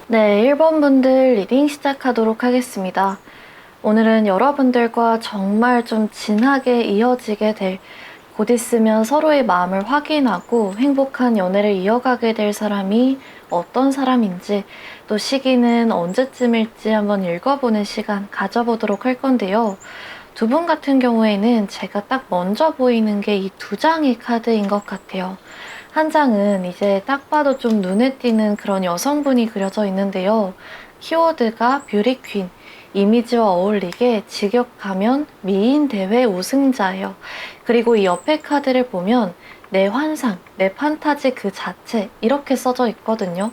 네, 1번 분들 리딩 시작하도록 하겠습니다. 오늘은 여러분들과 정말 좀 진하게 이어지게 될, 곧 있으면 서로의 마음을 확인하고 행복한 연애를 이어가게 될 사람이 어떤 사람인지, 또 시기는 언제쯤일지 한번 읽어보는 시간 가져보도록 할 건데요. 두 분 같은 경우에는 제가 딱 먼저 보이는 게 이 두 장의 카드인 것 같아요. 한 장은 이제 딱 봐도 좀 눈에 띄는 그런 여성분이 그려져 있는데요. 키워드가 뷰티 퀸, 이미지와 어울리게 직역하면 미인 대회 우승자예요. 그리고 이 옆에 카드를 보면 내 환상, 내 판타지 그 자체 이렇게 써져 있거든요.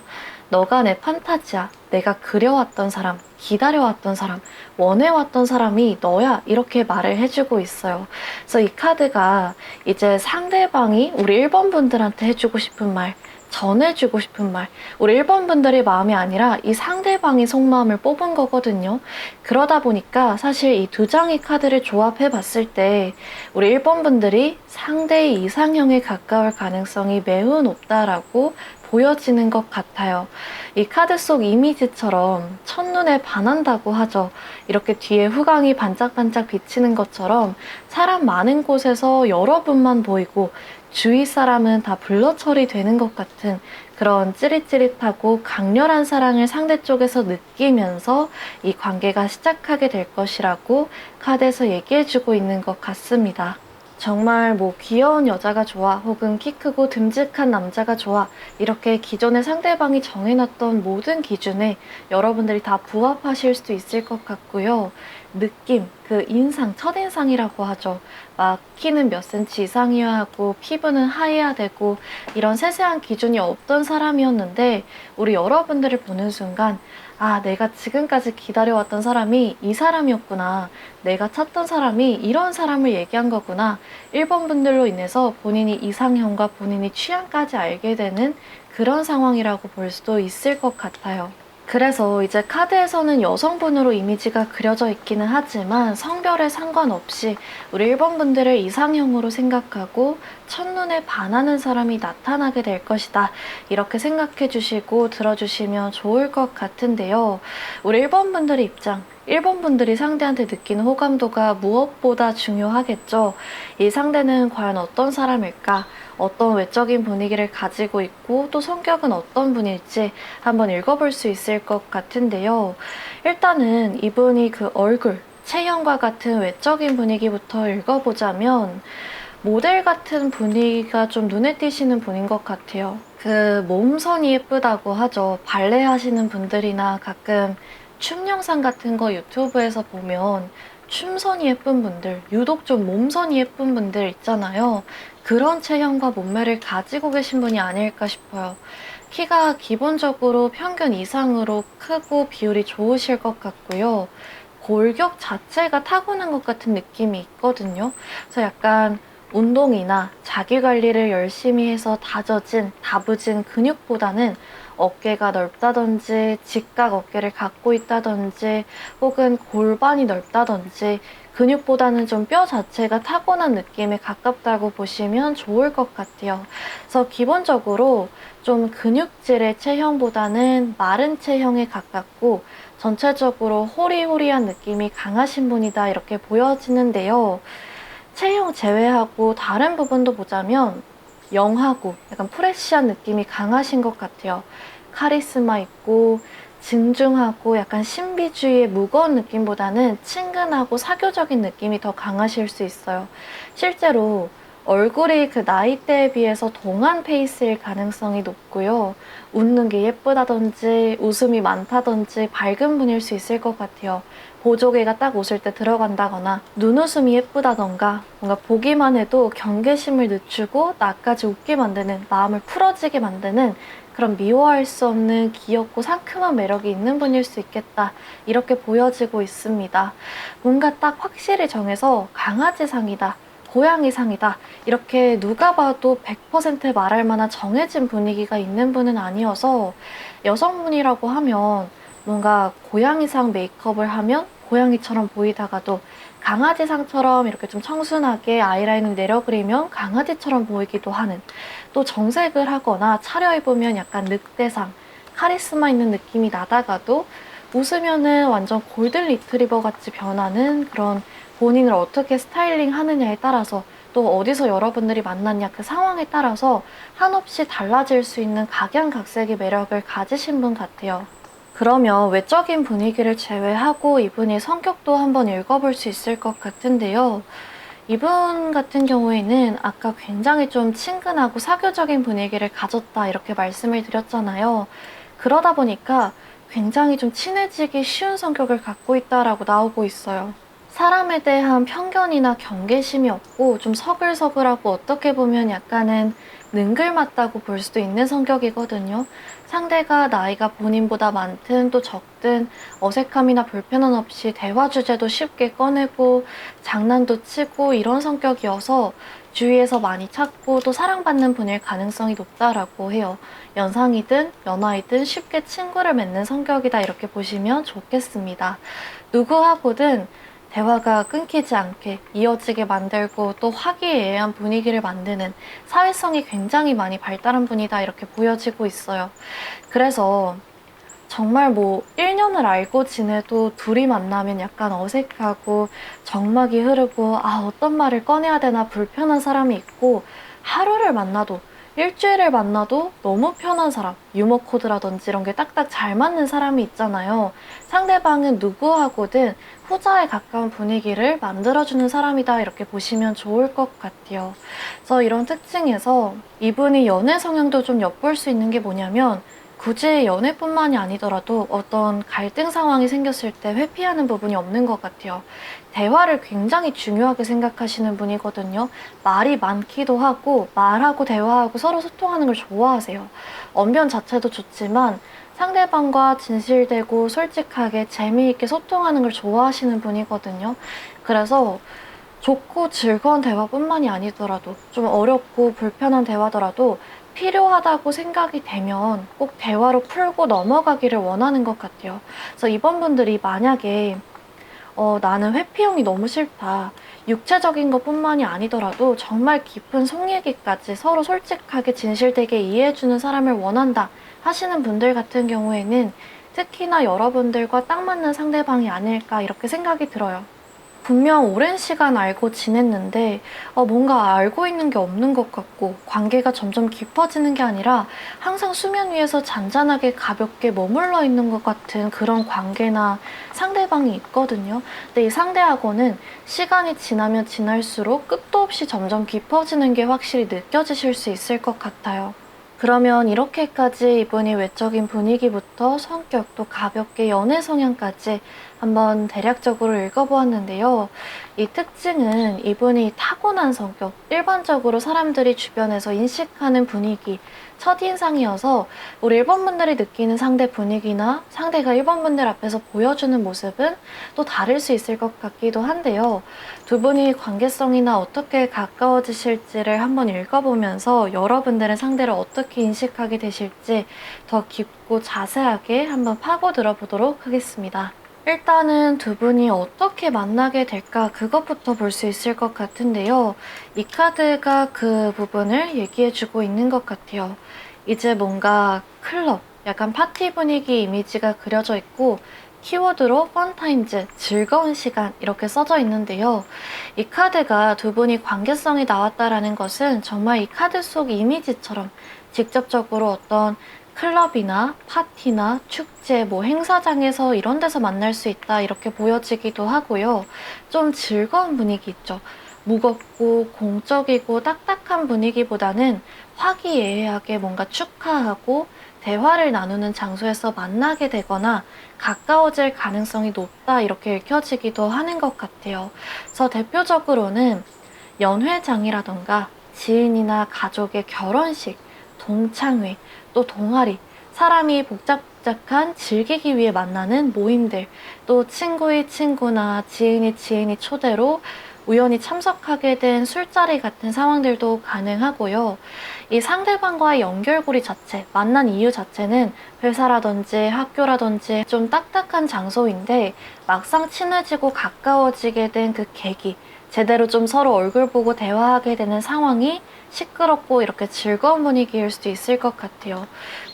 너가 내 판타지야. 내가 그려왔던 사람, 기다려왔던 사람, 원해왔던 사람이 너야. 이렇게 말을 해주고 있어요. 그래서 이 카드가 이제 상대방이 우리 1번 분들한테 해주고 싶은 말, 전해주고 싶은 말, 우리 1번 분들의 마음이 아니라 이 상대방이 속마음을 뽑은 거거든요. 그러다 보니까 사실 이 두 장의 카드를 조합해 봤을 때 우리 1번 분들이 상대의 이상형에 가까울 가능성이 매우 높다라고 보여지는 것 같아요. 이 카드 속 이미지처럼 첫눈에 반한다고 하죠. 이렇게 뒤에 후광이 반짝반짝 비치는 것처럼 사람 많은 곳에서 여러분만 보이고 주위 사람은 다 블러 처리되는 것 같은 그런 찌릿찌릿하고 강렬한 사랑을 상대 쪽에서 느끼면서 이 관계가 시작하게 될 것이라고 카드에서 얘기해주고 있는 것 같습니다. 정말 뭐 귀여운 여자가 좋아 혹은 키 크고 듬직한 남자가 좋아 이렇게 기존에 상대방이 정해놨던 모든 기준에 여러분들이 다 부합하실 수 있을 것 같고요. 느낌, 그 인상, 첫인상이라고 하죠. 막 키는 몇 센치 이상이어야 하고 피부는 하얘야 되고 이런 세세한 기준이 없던 사람이었는데 우리 여러분들을 보는 순간 아, 내가 지금까지 기다려왔던 사람이 이 사람이었구나. 내가 찾던 사람이 이런 사람을 얘기한 거구나. 1번 분들로 인해서 본인이 이상형과 본인이 취향까지 알게 되는 그런 상황이라고 볼 수도 있을 것 같아요. 그래서 이제 카드에서는 여성분으로 이미지가 그려져 있기는 하지만 성별에 상관없이 우리 1번 분들을 이상형으로 생각하고 첫눈에 반하는 사람이 나타나게 될 것이다. 이렇게 생각해 주시고 들어주시면 좋을 것 같은데요. 우리 1번 분들의 입장, 1번 분들이 상대한테 느끼는 호감도가 무엇보다 중요하겠죠. 이 상대는 과연 어떤 사람일까? 어떤 외적인 분위기를 가지고 있고 또 성격은 어떤 분일지 한번 읽어볼 수 있을 것 같은데요. 일단은 이분이 그 얼굴, 체형과 같은 외적인 분위기부터 읽어보자면 모델 같은 분위기가 좀 눈에 띄시는 분인 것 같아요. 그 몸선이 예쁘다고 하죠. 발레 하시는 분들이나 가끔 춤 영상 같은 거 유튜브에서 보면 춤선이 예쁜 분들, 유독 좀 몸선이 예쁜 분들 있잖아요. 그런 체형과 몸매를 가지고 계신 분이 아닐까 싶어요. 키가 기본적으로 평균 이상으로 크고 비율이 좋으실 것 같고요. 골격 자체가 타고난 것 같은 느낌이 있거든요. 그래서 약간 운동이나 자기 관리를 열심히 해서 다져진, 다부진 근육보다는 어깨가 넓다든지 직각 어깨를 갖고 있다든지 혹은 골반이 넓다든지 근육보다는 좀 뼈 자체가 타고난 느낌에 가깝다고 보시면 좋을 것 같아요. 그래서 기본적으로 좀 근육질의 체형보다는 마른 체형에 가깝고 전체적으로 호리호리한 느낌이 강하신 분이다 이렇게 보여지는데요. 체형 제외하고 다른 부분도 보자면 영하고 약간 프레시한 느낌이 강하신 것 같아요. 카리스마 있고 진중하고 약간 신비주의의 무거운 느낌보다는 친근하고 사교적인 느낌이 더 강하실 수 있어요. 실제로 얼굴이 그 나이대에 비해서 동안 페이스일 가능성이 높고요. 웃는 게 예쁘다든지 웃음이 많다든지 밝은 분일 수 있을 것 같아요. 보조개가 딱 웃을 때 들어간다거나 눈웃음이 예쁘다던가 뭔가 보기만 해도 경계심을 늦추고 나까지 웃게 만드는 마음을 풀어지게 만드는 그런 미워할 수 없는 귀엽고 상큼한 매력이 있는 분일 수 있겠다 이렇게 보여지고 있습니다. 뭔가 딱 확실히 정해서 강아지상이다 고양이상이다 이렇게 누가 봐도 100% 말할 만한 정해진 분위기가 있는 분은 아니어서 여성분이라고 하면 뭔가 고양이상 메이크업을 하면 고양이처럼 보이다가도 강아지상처럼 이렇게 좀 청순하게 아이라인을 내려 그리면 강아지처럼 보이기도 하는 또 정색을 하거나 차려입으면 약간 늑대상 카리스마 있는 느낌이 나다가도 웃으면은 완전 골든 리트리버 같이 변하는 그런 본인을 어떻게 스타일링 하느냐에 따라서 또 어디서 여러분들이 만났냐 그 상황에 따라서 한없이 달라질 수 있는 각양각색의 매력을 가지신 분 같아요. 그러면 외적인 분위기를 제외하고 이분의 성격도 한번 읽어볼 수 있을 것 같은데요. 이분 같은 경우에는 아까 굉장히 좀 친근하고 사교적인 분위기를 가졌다 이렇게 말씀을 드렸잖아요. 그러다 보니까 굉장히 좀 친해지기 쉬운 성격을 갖고 있다라고 나오고 있어요. 사람에 대한 편견이나 경계심이 없고 좀 서글서글하고 어떻게 보면 약간은 능글맞다고 볼 수도 있는 성격이거든요. 상대가 나이가 본인보다 많든 또 적든 어색함이나 불편함 없이 대화 주제도 쉽게 꺼내고 장난도 치고 이런 성격이어서 주위에서 많이 찾고 또 사랑받는 분일 가능성이 높다라고 해요. 연상이든 연하이든 쉽게 친구를 맺는 성격이다 이렇게 보시면 좋겠습니다. 누구하고든 대화가 끊기지 않게 이어지게 만들고 또 화기애애한 분위기를 만드는 사회성이 굉장히 많이 발달한 분이다 이렇게 보여지고 있어요. 그래서 정말 뭐 1년을 알고 지내도 둘이 만나면 약간 어색하고 정막이 흐르고 어떤 말을 꺼내야 되나 불편한 사람이 있고 하루를 만나도 일주일을 만나도 너무 편한 사람, 유머 코드라든지 이런 게 딱딱 잘 맞는 사람이 있잖아요. 상대방은 누구하고든 후자에 가까운 분위기를 만들어주는 사람이다 이렇게 보시면 좋을 것 같아요. 그래서 이런 특징에서 이분이 연애 성향도 좀 엿볼 수 있는 게 뭐냐면 굳이 연애뿐만이 아니더라도 어떤 갈등 상황이 생겼을 때 회피하는 부분이 없는 것 같아요. 대화를 굉장히 중요하게 생각하시는 분이거든요. 말이 많기도 하고 말하고 대화하고 서로 소통하는 걸 좋아하세요. 언변 자체도 좋지만 상대방과 진실되고 솔직하게 재미있게 소통하는 걸 좋아하시는 분이거든요. 그래서 좋고 즐거운 대화뿐만이 아니더라도 좀 어렵고 불편한 대화더라도 필요하다고 생각이 되면 꼭 대화로 풀고 넘어가기를 원하는 것 같아요. 그래서 이번 분들이 만약에 나는 회피형이 너무 싫다. 육체적인 것뿐만이 아니더라도 정말 깊은 속 얘기까지 서로 솔직하게 진실되게 이해해주는 사람을 원한다 하시는 분들 같은 경우에는 특히나 여러분들과 딱 맞는 상대방이 아닐까 이렇게 생각이 들어요. 분명 오랜 시간 알고 지냈는데 뭔가 알고 있는 게 없는 것 같고 관계가 점점 깊어지는 게 아니라 항상 수면 위에서 잔잔하게 가볍게 머물러 있는 것 같은 그런 관계나 상대방이 있거든요. 근데 이 상대하고는 시간이 지나면 지날수록 끝도 없이 점점 깊어지는 게 확실히 느껴지실 수 있을 것 같아요. 그러면 이렇게까지 이분이 외적인 분위기부터 성격 또 가볍게 연애 성향까지 한번 대략적으로 읽어보았는데요. 이 특징은 이분이 타고난 성격, 일반적으로 사람들이 주변에서 인식하는 분위기, 첫인상이어서 우리 1번 분들이 느끼는 상대 분위기나 상대가 1번 분들 앞에서 보여주는 모습은 또 다를 수 있을 것 같기도 한데요. 두 분이 관계성이나 어떻게 가까워지실지를 한번 읽어보면서 여러분들은 상대를 어떻게 인식하게 되실지 더 깊고 자세하게 한번 파고 들어보도록 하겠습니다. 일단은 두 분이 어떻게 만나게 될까 그것부터 볼 수 있을 것 같은데요. 이 카드가 그 부분을 얘기해주고 있는 것 같아요. 이제 뭔가 클럽, 약간 파티 분위기 이미지가 그려져 있고 키워드로 펀타임즈, 즐거운 시간 이렇게 써져 있는데요. 이 카드가 두 분이 관계성이 나왔다라는 것은 정말 이 카드 속 이미지처럼 직접적으로 어떤 클럽이나 파티나 축제, 뭐 행사장에서 이런 데서 만날 수 있다 이렇게 보여지기도 하고요. 좀 즐거운 분위기 있죠. 무겁고 공적이고 딱딱한 분위기보다는 화기애애하게 뭔가 축하하고 대화를 나누는 장소에서 만나게 되거나 가까워질 가능성이 높다 이렇게 읽혀지기도 하는 것 같아요. 그래서 대표적으로는 연회장이라던가 지인이나 가족의 결혼식, 동창회, 또 동아리, 사람이 복작복작한 즐기기 위해 만나는 모임들, 또 친구의 친구나 지인의 지인이 초대로 우연히 참석하게 된 술자리 같은 상황들도 가능하고요. 이 상대방과의 연결고리 자체, 만난 이유 자체는 회사라든지 학교라든지 좀 딱딱한 장소인데 막상 친해지고 가까워지게 된 그 계기, 제대로 좀 서로 얼굴 보고 대화하게 되는 상황이 시끄럽고 이렇게 즐거운 분위기일 수도 있을 것 같아요.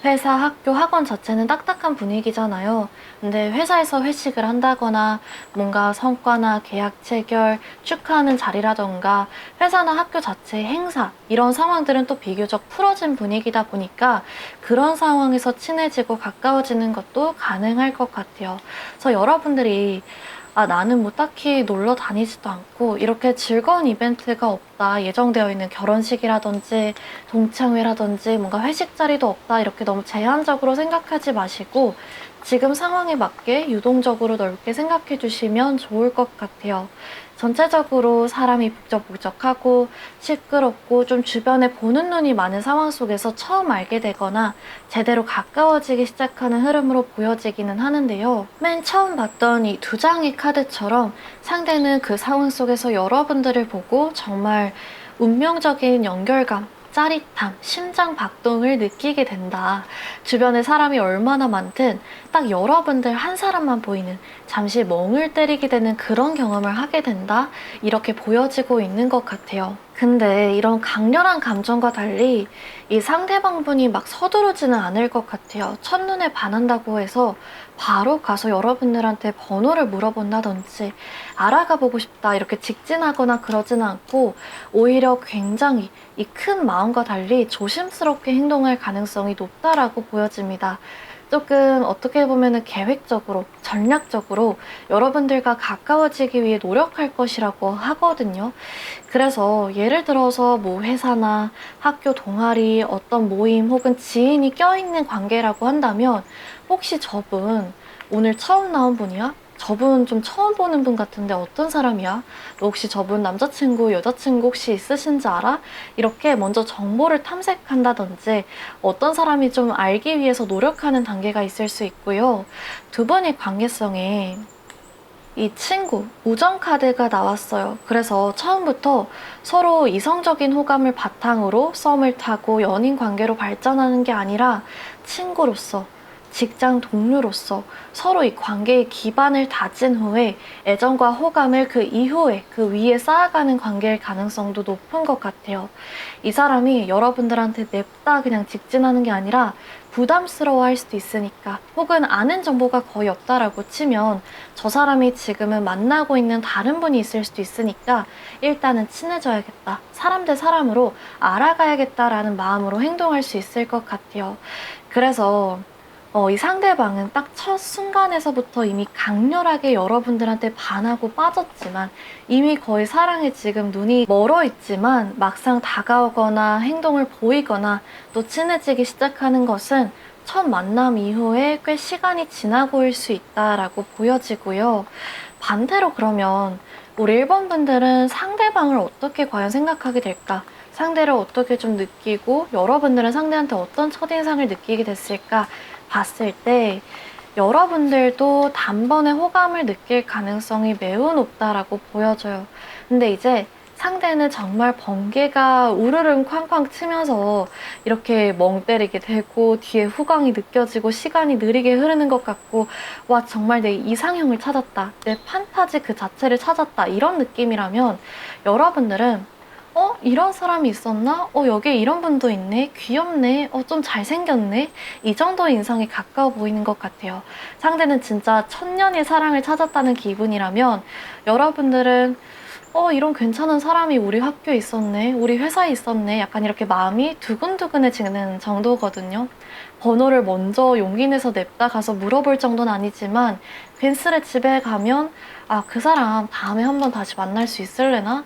회사, 학교, 학원 자체는 딱딱한 분위기잖아요. 근데 회사에서 회식을 한다거나 뭔가 성과나 계약 체결, 축하하는 자리라던가 회사나 학교 자체의 행사 이런 상황들은 또 비교적 풀어진 분위기다 보니까 그런 상황에서 친해지고 가까워지는 것도 가능할 것 같아요. 그래서 여러분들이 나는 뭐 딱히 놀러 다니지도 않고 이렇게 즐거운 이벤트가 없다, 예정되어 있는 결혼식이라든지 동창회라든지 뭔가 회식 자리도 없다, 이렇게 너무 제한적으로 생각하지 마시고 지금 상황에 맞게 유동적으로 넓게 생각해 주시면 좋을 것 같아요. 전체적으로 사람이 북적북적하고 시끄럽고 좀 주변에 보는 눈이 많은 상황 속에서 처음 알게 되거나 제대로 가까워지기 시작하는 흐름으로 보여지기는 하는데요. 맨 처음 봤던 이 두 장의 카드처럼 상대는 그 상황 속에서 여러분들을 보고 정말 운명적인 연결감, 짜릿함, 심장 박동을 느끼게 된다. 주변에 사람이 얼마나 많든 딱 여러분들 한 사람만 보이는, 잠시 멍을 때리게 되는 그런 경험을 하게 된다. 이렇게 보여지고 있는 것 같아요. 근데 이런 강렬한 감정과 달리 이 상대방분이 막 서두르지는 않을 것 같아요. 첫눈에 반한다고 해서 바로 가서 여러분들한테 번호를 물어본다든지 알아가 보고 싶다 이렇게 직진하거나 그러지는 않고 오히려 굉장히 이 큰 마음과 달리 조심스럽게 행동할 가능성이 높다라고 보여집니다. 조금 어떻게 보면은 계획적으로, 전략적으로 여러분들과 가까워지기 위해 노력할 것이라고 하거든요. 그래서 예를 들어서 뭐 회사나 학교 동아리, 어떤 모임 혹은 지인이 껴있는 관계라고 한다면 혹시 저분 오늘 처음 나온 분이야? 저분 좀 처음 보는 분 같은데 어떤 사람이야? 너 혹시 저분 남자친구, 여자친구 혹시 있으신지 알아? 이렇게 먼저 정보를 탐색한다든지 어떤 사람이 좀 알기 위해서 노력하는 단계가 있을 수 있고요. 두 분의 관계성에 이 친구, 우정 카드가 나왔어요. 그래서 처음부터 서로 이성적인 호감을 바탕으로 썸을 타고 연인 관계로 발전하는 게 아니라 친구로서, 직장 동료로서 서로 이 관계의 기반을 다진 후에 애정과 호감을 그 이후에 그 위에 쌓아가는 관계일 가능성도 높은 것 같아요. 이 사람이 여러분들한테 냅다 그냥 직진하는 게 아니라 부담스러워할 수도 있으니까, 혹은 아는 정보가 거의 없다라고 치면 저 사람이 지금은 만나고 있는 다른 분이 있을 수도 있으니까 일단은 친해져야겠다, 사람 대 사람으로 알아가야겠다라는 마음으로 행동할 수 있을 것 같아요. 그래서 이 상대방은 딱 첫 순간에서부터 이미 강렬하게 여러분들한테 반하고 빠졌지만 이미 거의 사랑에 지금 눈이 멀어 있지만 막상 다가오거나 행동을 보이거나 또 친해지기 시작하는 것은 첫 만남 이후에 꽤 시간이 지나고일 수 있다라고 보여지고요. 반대로 그러면 우리 1번 분들은 상대방을 어떻게 과연 생각하게 될까? 상대를 어떻게 좀 느끼고 여러분들은 상대한테 어떤 첫인상을 느끼게 됐을까 봤을 때 여러분들도 단번에 호감을 느낄 가능성이 매우 높다라고 보여져요. 근데 이제 상대는 정말 번개가 우르릉 쾅쾅 치면서 이렇게 멍 때리게 되고 뒤에 후광이 느껴지고 시간이 느리게 흐르는 것 같고, 와 정말 내 이상형을 찾았다, 내 판타지 그 자체를 찾았다, 이런 느낌이라면 여러분들은 이런 사람이 있었나? 여기에 이런 분도 있네? 귀엽네? 좀 잘생겼네? 이 정도의 인상이 가까워 보이는 것 같아요. 상대는 진짜 천년의 사랑을 찾았다는 기분이라면 여러분들은 이런 괜찮은 사람이 우리 학교에 있었네, 우리 회사에 있었네, 약간 이렇게 마음이 두근두근해지는 정도거든요. 번호를 먼저 용기 내서 냅다 가서 물어볼 정도는 아니지만 괜스레 집에 가면 그 사람 다음에 한번 다시 만날 수 있을래나?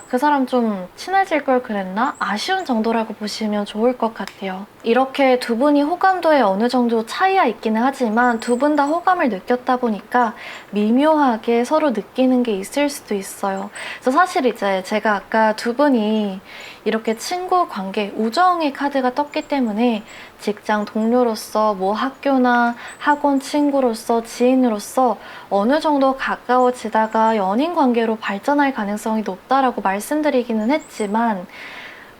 그 사람 좀 친해질 걸 그랬나? 아쉬운 정도라고 보시면 좋을 것 같아요. 이렇게 두 분이 호감도에 어느 정도 차이가 있기는 하지만 두 분 다 호감을 느꼈다 보니까 미묘하게 서로 느끼는 게 있을 수도 있어요. 그래서 사실 이제 제가 아까 두 분이 이렇게 친구 관계, 우정의 카드가 떴기 때문에 직장 동료로서 뭐 학교나 학원 친구로서 지인으로서 어느 정도 가까워지다가 연인 관계로 발전할 가능성이 높다라고 말씀드리기는 했지만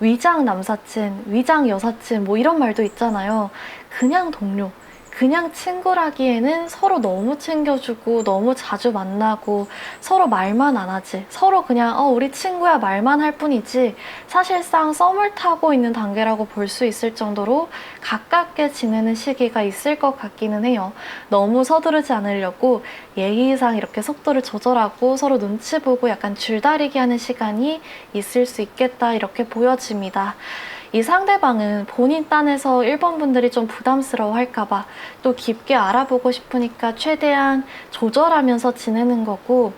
위장 남사친, 위장 여사친 뭐 이런 말도 있잖아요. 그냥 동료, 그냥 친구라기에는 서로 너무 챙겨주고 너무 자주 만나고 서로 말만 안 하지. 서로 그냥 우리 친구야 말만 할 뿐이지 사실상 썸을 타고 있는 단계라고 볼 수 있을 정도로 가깝게 지내는 시기가 있을 것 같기는 해요. 너무 서두르지 않으려고 예의상 이렇게 속도를 조절하고 서로 눈치 보고 약간 줄다리기 하는 시간이 있을 수 있겠다 이렇게 보여집니다. 이 상대방은 본인 딴에서 일본 분들이 좀 부담스러워 할까봐 또 깊게 알아보고 싶으니까 최대한 조절하면서 지내는 거고,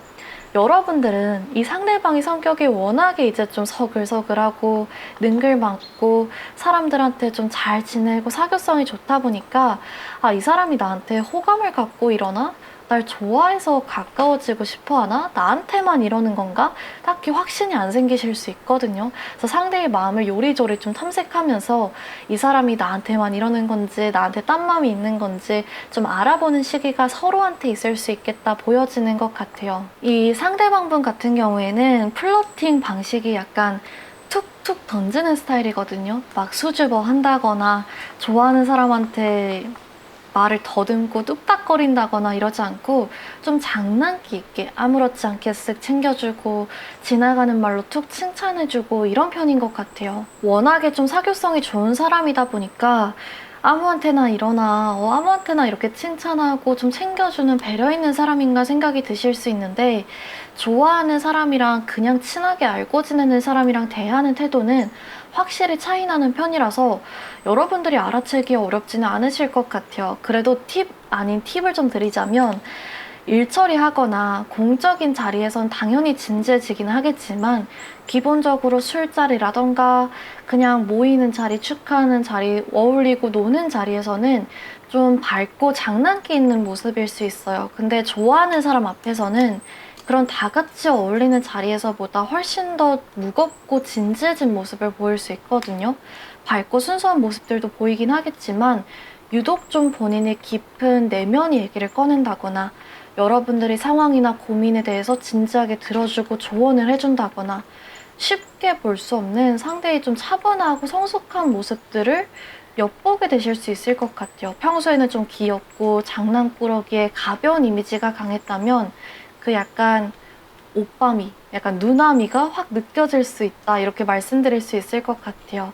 여러분들은 이 상대방의 성격이 워낙에 이제 좀 서글서글하고 능글맞고 사람들한테 좀 잘 지내고 사교성이 좋다 보니까 이 사람이 나한테 호감을 갖고 이러나? 날 좋아해서 가까워지고 싶어 하나? 나한테만 이러는 건가? 딱히 확신이 안 생기실 수 있거든요. 그래서 상대의 마음을 요리조리 좀 탐색하면서 이 사람이 나한테만 이러는 건지 나한테 딴 마음이 있는 건지 좀 알아보는 시기가 서로한테 있을 수 있겠다 보여지는 것 같아요. 이 상대방분 같은 경우에는 플러팅 방식이 약간 툭툭 던지는 스타일이거든요. 막 수줍어 한다거나 좋아하는 사람한테 말을 더듬고 뚝딱거린다거나 이러지 않고 좀 장난기 있게 아무렇지 않게 쓱 챙겨주고 지나가는 말로 툭 칭찬해주고 이런 편인 것 같아요. 워낙에 좀 사교성이 좋은 사람이다 보니까 아무한테나 이러나 아무한테나 이렇게 칭찬하고 좀 챙겨주는 배려 있는 사람인가 생각이 드실 수 있는데, 좋아하는 사람이랑 그냥 친하게 알고 지내는 사람이랑 대하는 태도는 확실히 차이 나는 편이라서 여러분들이 알아채기 어렵지는 않으실 것 같아요. 그래도 팁 아닌 팁을 좀 드리자면, 일 처리하거나 공적인 자리에선 당연히 진지해지기는 하겠지만 기본적으로 술자리라던가 그냥 모이는 자리, 축하하는 자리, 어울리고 노는 자리에서는 좀 밝고 장난기 있는 모습일 수 있어요. 근데 좋아하는 사람 앞에서는 그런 다 같이 어울리는 자리에서보다 훨씬 더 무겁고 진지해진 모습을 보일 수 있거든요. 밝고 순수한 모습들도 보이긴 하겠지만 유독 좀 본인의 깊은 내면 얘기를 꺼낸다거나 여러분들이 상황이나 고민에 대해서 진지하게 들어주고 조언을 해준다거나 쉽게 볼 수 없는 상대의 좀 차분하고 성숙한 모습들을 엿보게 되실 수 있을 것 같아요. 평소에는 좀 귀엽고 장난꾸러기에 가벼운 이미지가 강했다면 그 약간 오빠미, 약간 누나미가 확 느껴질 수 있다 이렇게 말씀드릴 수 있을 것 같아요.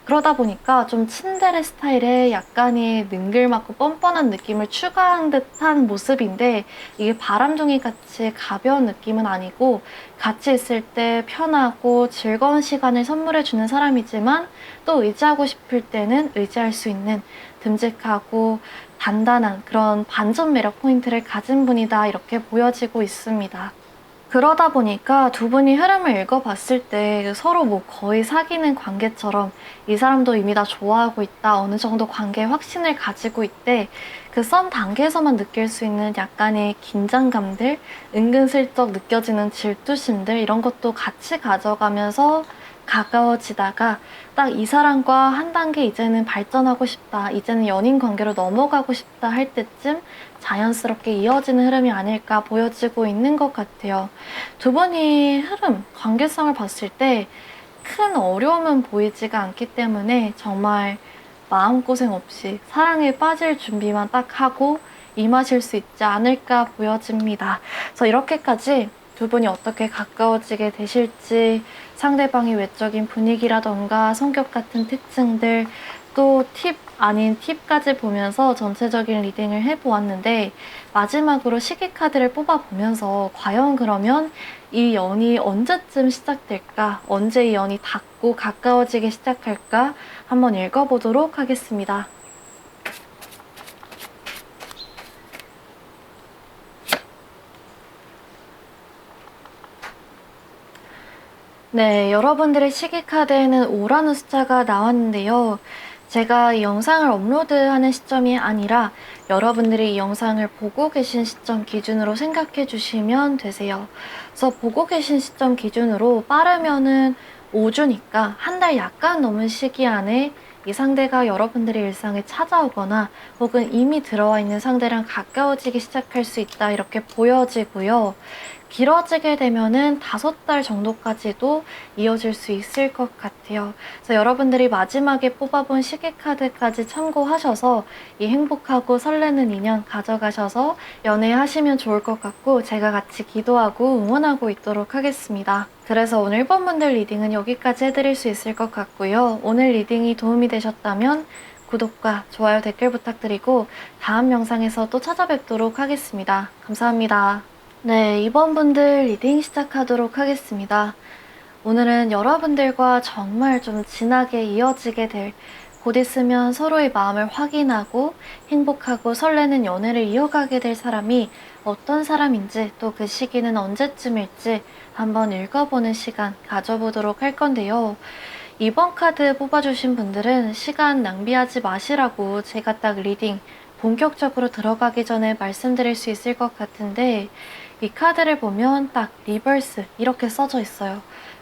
그러다 보니까 좀 츤데레 스타일의 약간의 능글맞고 뻔뻔한 느낌을 추가한 듯한 모습인데, 이게 바람둥이 같이 가벼운 느낌은 아니고 같이 있을 때 편하고 즐거운 시간을 선물해주는 사람이지만 또 의지하고 싶을 때는 의지할 수 있는 듬직하고 단단한 그런 반전 매력 포인트를 가진 분이다 이렇게 보여지고 있습니다. 그러다 보니까 두 분이 흐름을 읽어봤을 때 서로 뭐 거의 사귀는 관계처럼 이 사람도 이미 나 좋아하고 있다, 어느 정도 관계에 확신을 가지고 있대, 그 썸 단계에서만 느낄 수 있는 약간의 긴장감들, 은근슬쩍 느껴지는 질투심들 이런 것도 같이 가져가면서 가까워지다가 딱 이 사람과 한 단계 이제는 발전하고 싶다, 이제는 연인 관계로 넘어가고 싶다 할 때쯤 자연스럽게 이어지는 흐름이 아닐까 보여지고 있는 것 같아요. 두 분이 흐름, 관계성을 봤을 때 큰 어려움은 보이지가 않기 때문에 정말 마음고생 없이 사랑에 빠질 준비만 딱 하고 임하실 수 있지 않을까 보여집니다. 그래서 이렇게까지 두 분이 어떻게 가까워지게 되실지, 상대방의 외적인 분위기라던가 성격 같은 특징들, 또 팁 아닌 팁까지 보면서 전체적인 리딩을 해보았는데, 마지막으로 시기 카드를 뽑아보면서 과연 그러면 이 연이 언제쯤 시작될까? 언제 이 연이 닿고 가까워지기 시작할까? 한번 읽어보도록 하겠습니다. 네, 여러분들의 시기 카드에는 5라는 숫자가 나왔는데요. 제가 이 영상을 업로드하는 시점이 아니라 여러분들이 이 영상을 보고 계신 시점 기준으로 생각해 주시면 되세요. 그래서 보고 계신 시점 기준으로 빠르면은 5주니까 한 달 약간 넘은 시기 안에 이 상대가 여러분들의 일상에 찾아오거나 혹은 이미 들어와 있는 상대랑 가까워지기 시작할 수 있다 이렇게 보여지고요. 길어지게 되면은 5달 정도까지도 이어질 수 있을 것 같아요. 그래서 여러분들이 마지막에 뽑아본 시계 카드까지 참고하셔서 이 행복하고 설레는 인연 가져가셔서 연애하시면 좋을 것 같고, 제가 같이 기도하고 응원하고 있도록 하겠습니다. 그래서 오늘 1번 분들 리딩은 여기까지 해드릴 수 있을 것 같고요. 오늘 리딩이 도움이 되셨다면 구독과 좋아요, 댓글 부탁드리고 다음 영상에서 또 찾아뵙도록 하겠습니다. 감사합니다. 네, 2번 분들 리딩 시작하도록 하겠습니다. 오늘은 여러분들과 정말 좀 진하게 이어지게 될, 곧 있으면 서로의 마음을 확인하고 행복하고 설레는 연애를 이어가게 될 사람이 어떤 사람인지, 또 그 시기는 언제쯤일지 한번 읽어보는 시간 가져보도록 할 건데요. 2번 카드 뽑아주신 분들은 시간 낭비하지 마시라고 제가 딱 리딩 본격적으로 들어가기 전에 말씀드릴 수 있을 것 같은데, 이 카드를 보면 딱 리버스 이렇게 써져 있어요.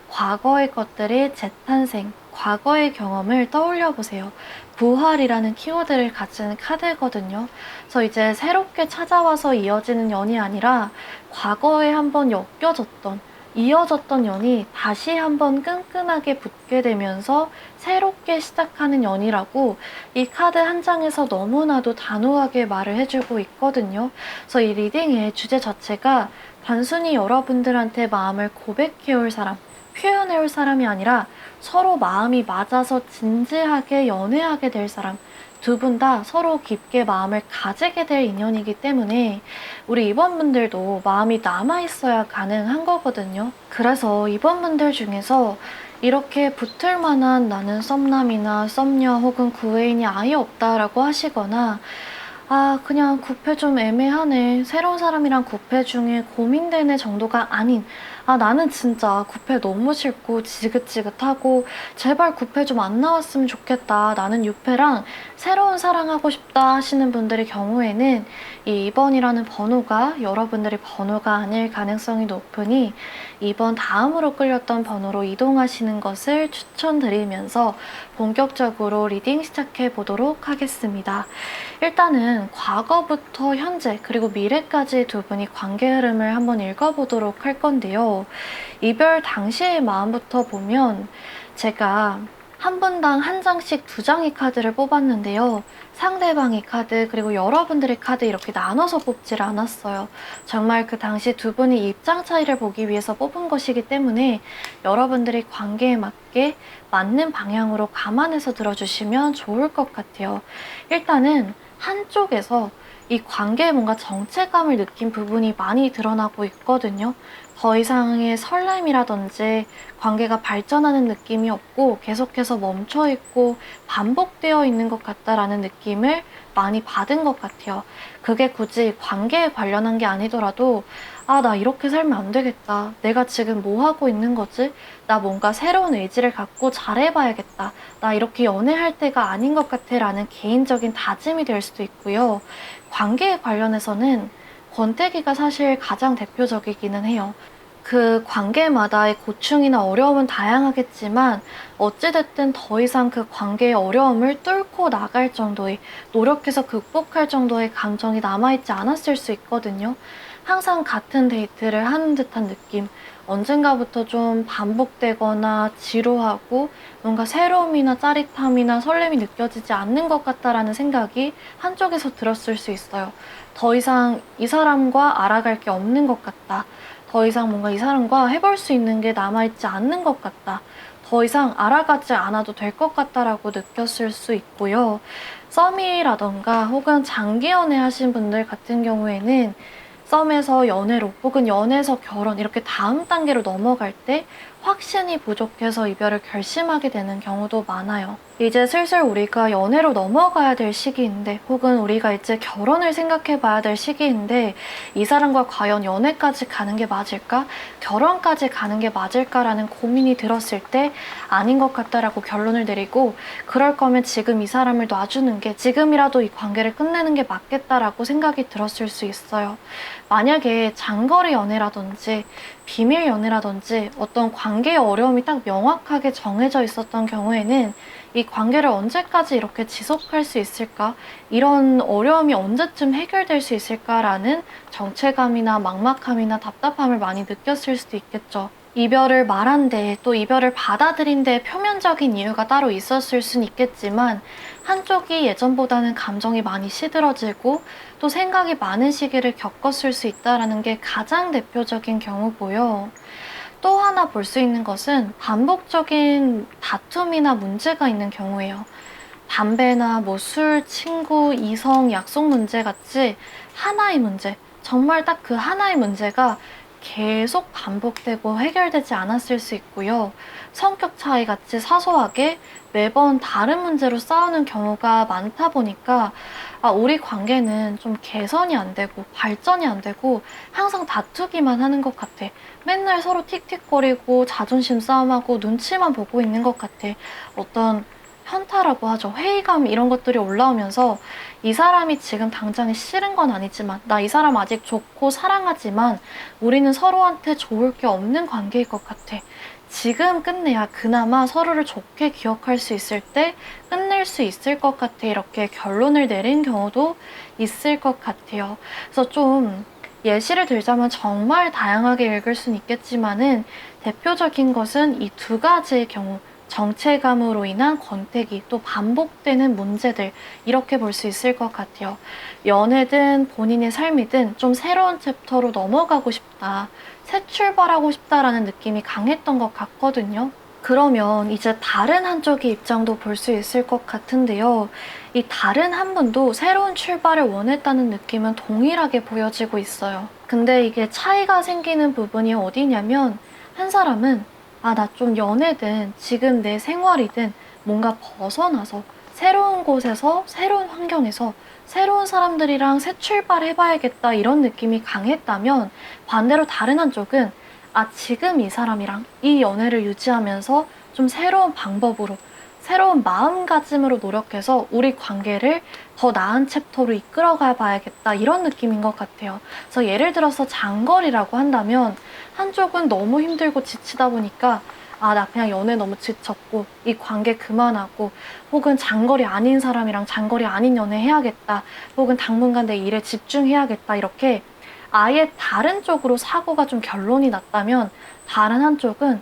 과거의 것들의 재탄생, 과거의 경험을 떠올려 보세요. 부활이라는 키워드를 가진 카드거든요. 그래서 이제 새롭게 찾아와서 이어지는 연이 아니라 과거에 한번 엮여졌던, 이어졌던 연이 다시 한번 끈끈하게 붙게 되면서 새롭게 시작하는 연이라고 이 카드 한 장에서 너무나도 단호하게 말을 해주고 있거든요. 그래서 이 리딩의 주제 자체가 단순히 여러분들한테 마음을 고백해올 사람, 표현해올 사람이 아니라 서로 마음이 맞아서 진지하게 연애하게 될 사람, 두 분 다 서로 깊게 마음을 가지게 될 인연이기 때문에 우리 2번 분들도 마음이 남아있어야 가능한 거거든요. 그래서 2번 분들 중에서 이렇게 붙을 만한 나는 썸남이나 썸녀 혹은 구애인이 아예 없다라고 하시거나, 아, 그냥 구패 좀 애매하네, 새로운 사람이랑 구패 중에 고민되네 정도가 아닌, 아, 나는 진짜 구패 너무 싫고 지긋지긋하고 제발 구패 좀 안 나왔으면 좋겠다, 나는 6패랑 새로운 사랑하고 싶다 하시는 분들의 경우에는 이 2번이라는 번호가 여러분들의 번호가 아닐 가능성이 높으니 2번 다음으로 끌렸던 번호로 이동하시는 것을 추천드리면서 본격적으로 리딩 시작해 보도록 하겠습니다. 일단은 과거부터 현재 그리고 미래까지 두 분이 관계 흐름을 한번 읽어보도록 할 건데요. 이별 당시의 마음부터 보면 제가 한 분당 한 장씩 2장의 카드를 뽑았는데요. 상대방의 카드 그리고 여러분들의 카드 이렇게 나눠서 뽑질 않았어요. 정말 그 당시 두 분의 입장 차이를 보기 위해서 뽑은 것이기 때문에 여러분들의 관계에 맞게 맞는 방향으로 감안해서 들어주시면 좋을 것 같아요. 일단은 한쪽에서 이 관계에 뭔가 정체감을 느낀 부분이 많이 드러나고 있거든요. 더 이상의 설렘이라든지 관계가 발전하는 느낌이 없고 계속해서 멈춰있고 반복되어 있는 것 같다라는 느낌을 많이 받은 것 같아요. 그게 굳이 관계에 관련한 게 아니더라도, 아, 나 이렇게 살면 안 되겠다, 내가 지금 뭐 하고 있는 거지, 나 뭔가 새로운 의지를 갖고 잘해봐야겠다, 나 이렇게 연애할 때가 아닌 것 같아 라는 개인적인 다짐이 될 수도 있고요. 관계에 관련해서는 권태기가 사실 가장 대표적이기는 해요. 그 관계마다의 고충이나 어려움은 다양하겠지만 어찌됐든 더 이상 그 관계의 어려움을 뚫고 나갈 정도의, 노력해서 극복할 정도의 감정이 남아있지 않았을 수 있거든요. 항상 같은 데이트를 하는 듯한 느낌, 언젠가부터 좀 반복되거나 지루하고 뭔가 새로움이나 짜릿함이나 설렘이 느껴지지 않는 것 같다라는 생각이 한쪽에서 들었을 수 있어요. 더 이상 이 사람과 알아갈 게 없는 것 같다, 더 이상 뭔가 이 사람과 해볼 수 있는 게 남아있지 않는 것 같다, 더 이상 알아가지 않아도 될 것 같다라고 느꼈을 수 있고요. 썸이라던가 혹은 장기 연애 하신 분들 같은 경우에는 썸에서 연애로 혹은 연애에서 결혼 이렇게 다음 단계로 넘어갈 때 확신이 부족해서 이별을 결심하게 되는 경우도 많아요. 이제 슬슬 우리가 연애로 넘어가야 될 시기인데, 혹은 우리가 이제 결혼을 생각해 봐야 될 시기인데 이 사람과 과연 연애까지 가는 게 맞을까? 결혼까지 가는 게 맞을까라는 고민이 들었을 때 아닌 것 같다라고 결론을 내리고, 그럴 거면 지금 이 사람을 놔주는 게, 지금이라도 이 관계를 끝내는 게 맞겠다라고 생각이 들었을 수 있어요. 만약에 장거리 연애라든지 비밀 연애라든지 어떤 관계의 어려움이 딱 명확하게 정해져 있었던 경우에는 이 관계를 언제까지 이렇게 지속할 수 있을까? 이런 어려움이 언제쯤 해결될 수 있을까라는 정체감이나 막막함이나 답답함을 많이 느꼈을 수도 있겠죠. 이별을 말한 데 또 이별을 받아들인 데 표면적인 이유가 따로 있었을 순 있겠지만 한쪽이 예전보다는 감정이 많이 시들어지고 또 생각이 많은 시기를 겪었을 수 있다는 게 가장 대표적인 경우고요. 또 하나 볼 수 있는 것은 반복적인 다툼이나 문제가 있는 경우예요. 담배나 뭐 술, 친구, 이성, 약속 문제 같이 하나의 문제, 정말 딱 그 하나의 문제가 계속 반복되고 해결되지 않았을 수 있고요. 성격 차이 같이 사소하게 매번 다른 문제로 싸우는 경우가 많다 보니까 우리 관계는 좀 개선이 안 되고 발전이 안 되고 항상 다투기만 하는 것 같아. 맨날 서로 틱틱거리고 자존심 싸움하고 눈치만 보고 있는 것 같아. 어떤 현타라고 하죠. 회의감 이런 것들이 올라오면서 이 사람이 지금 당장에 싫은 건 아니지만 나 이 사람 아직 좋고 사랑하지만 우리는 서로한테 좋을 게 없는 관계일 것 같아. 지금 끝내야 그나마 서로를 좋게 기억할 수 있을 때 끝낼 수 있을 것 같아. 이렇게 결론을 내린 경우도 있을 것 같아요. 그래서 좀 예시를 들자면 정말 다양하게 읽을 수는 있겠지만은 대표적인 것은 이 두 가지의 경우, 정체감으로 인한 권태기, 또 반복되는 문제들, 이렇게 볼 수 있을 것 같아요. 연애든 본인의 삶이든 좀 새로운 챕터로 넘어가고 싶다, 새 출발하고 싶다라는 느낌이 강했던 것 같거든요. 그러면 이제 다른 한쪽의 입장도 볼 수 있을 것 같은데요. 이 다른 한 분도 새로운 출발을 원했다는 느낌은 동일하게 보여지고 있어요. 근데 이게 차이가 생기는 부분이 어디냐면 한 사람은 나 좀 연애든 지금 내 생활이든 뭔가 벗어나서 새로운 곳에서 새로운 환경에서 새로운 사람들이랑 새 출발해봐야겠다 이런 느낌이 강했다면 반대로 다른 한쪽은 지금 이 사람이랑 이 연애를 유지하면서 좀 새로운 방법으로, 새로운 마음가짐으로 노력해서 우리 관계를 더 나은 챕터로 이끌어가 봐야겠다 이런 느낌인 것 같아요. 그래서 예를 들어서 장거리라고 한다면 한쪽은 너무 힘들고 지치다 보니까 나 그냥 연애 너무 지쳤고 이 관계 그만하고 혹은 장거리 아닌 사람이랑 장거리 아닌 연애 해야겠다 혹은 당분간 내 일에 집중해야겠다 이렇게 아예 다른 쪽으로 사고가 좀 결론이 났다면 다른 한쪽은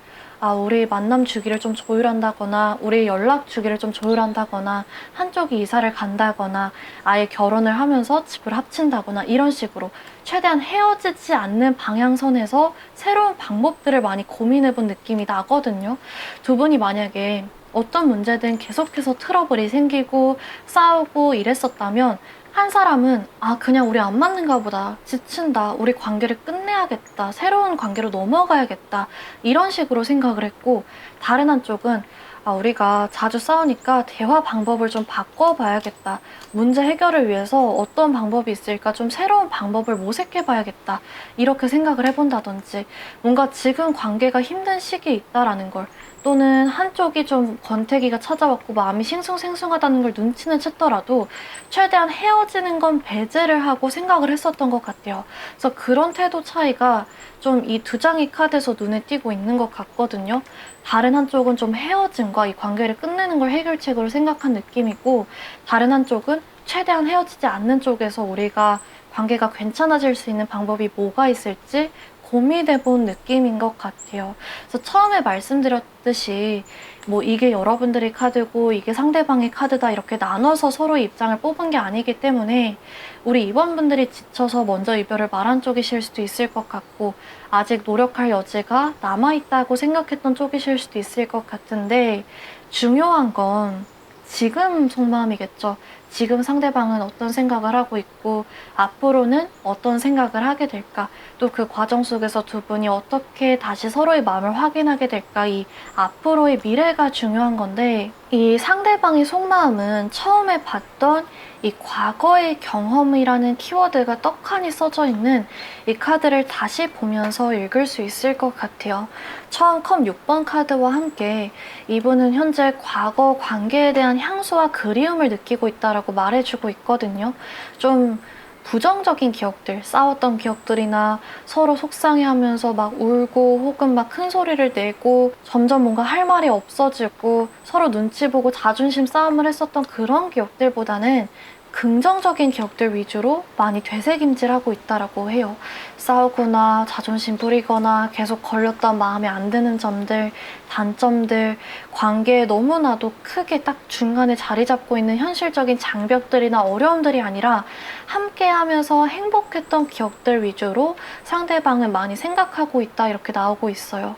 우리 만남 주기를 좀 조율한다거나 우리 연락 주기를 좀 조율한다거나 한쪽이 이사를 간다거나 아예 결혼을 하면서 집을 합친다거나 이런 식으로 최대한 헤어지지 않는 방향선에서 새로운 방법들을 많이 고민해 본 느낌이 나거든요. 두 분이 만약에 어떤 문제든 계속해서 트러블이 생기고 싸우고 이랬었다면 한 사람은 그냥 우리 안 맞는가 보다, 지친다, 우리 관계를 끝내야겠다, 새로운 관계로 넘어가야겠다 이런 식으로 생각을 했고 다른 한쪽은 우리가 자주 싸우니까 대화 방법을 좀 바꿔봐야겠다, 문제 해결을 위해서 어떤 방법이 있을까 좀 새로운 방법을 모색해봐야겠다 이렇게 생각을 해본다든지 뭔가 지금 관계가 힘든 시기에 있다라는 걸 또는 한쪽이 좀 권태기가 찾아왔고 마음이 싱숭생숭하다는 걸 눈치는 챘더라도 최대한 헤어지는 건 배제를 하고 생각을 했었던 것 같아요. 그래서 그런 태도 차이가 좀 이 두 장의 카드에서 눈에 띄고 있는 것 같거든요. 다른 한쪽은 좀 헤어짐과 이 관계를 끝내는 걸 해결책으로 생각한 느낌이고 다른 한쪽은 최대한 헤어지지 않는 쪽에서 우리가 관계가 괜찮아질 수 있는 방법이 뭐가 있을지 고민해본 느낌인 것 같아요. 그래서 처음에 말씀드렸듯이 뭐 이게 여러분들의 카드고 이게 상대방의 카드다 이렇게 나눠서 서로의 입장을 뽑은 게 아니기 때문에 우리 이번분들이 지쳐서 먼저 이별을 말한 쪽이실 수도 있을 것 같고 아직 노력할 여지가 남아있다고 생각했던 쪽이실 수도 있을 것 같은데 중요한 건 지금 속마음이겠죠. 지금 상대방은 어떤 생각을 하고 있고 앞으로는 어떤 생각을 하게 될까 또 그 과정 속에서 두 분이 어떻게 다시 서로의 마음을 확인하게 될까 이 앞으로의 미래가 중요한 건데 이 상대방의 속마음은 처음에 봤던 이 과거의 경험이라는 키워드가 떡하니 써져 있는 이 카드를 다시 보면서 읽을 수 있을 것 같아요. 처음 컵 6번 카드와 함께 이분은 현재 과거 관계에 대한 향수와 그리움을 느끼고 있다라고 말해주고 있거든요. 좀 부정적인 기억들, 싸웠던 기억들이나 서로 속상해하면서 막 울고 혹은 막 큰 소리를 내고 점점 뭔가 할 말이 없어지고 서로 눈치 보고 자존심 싸움을 했었던 그런 기억들보다는 긍정적인 기억들 위주로 많이 되새김질하고 있다라고 해요. 싸우거나 자존심 부리거나 계속 걸렸던 마음에 안 드는 점들, 단점들, 관계에 너무나도 크게 딱 중간에 자리 잡고 있는 현실적인 장벽들이나 어려움들이 아니라 함께 하면서 행복했던 기억들 위주로 상대방을 많이 생각하고 있다 이렇게 나오고 있어요.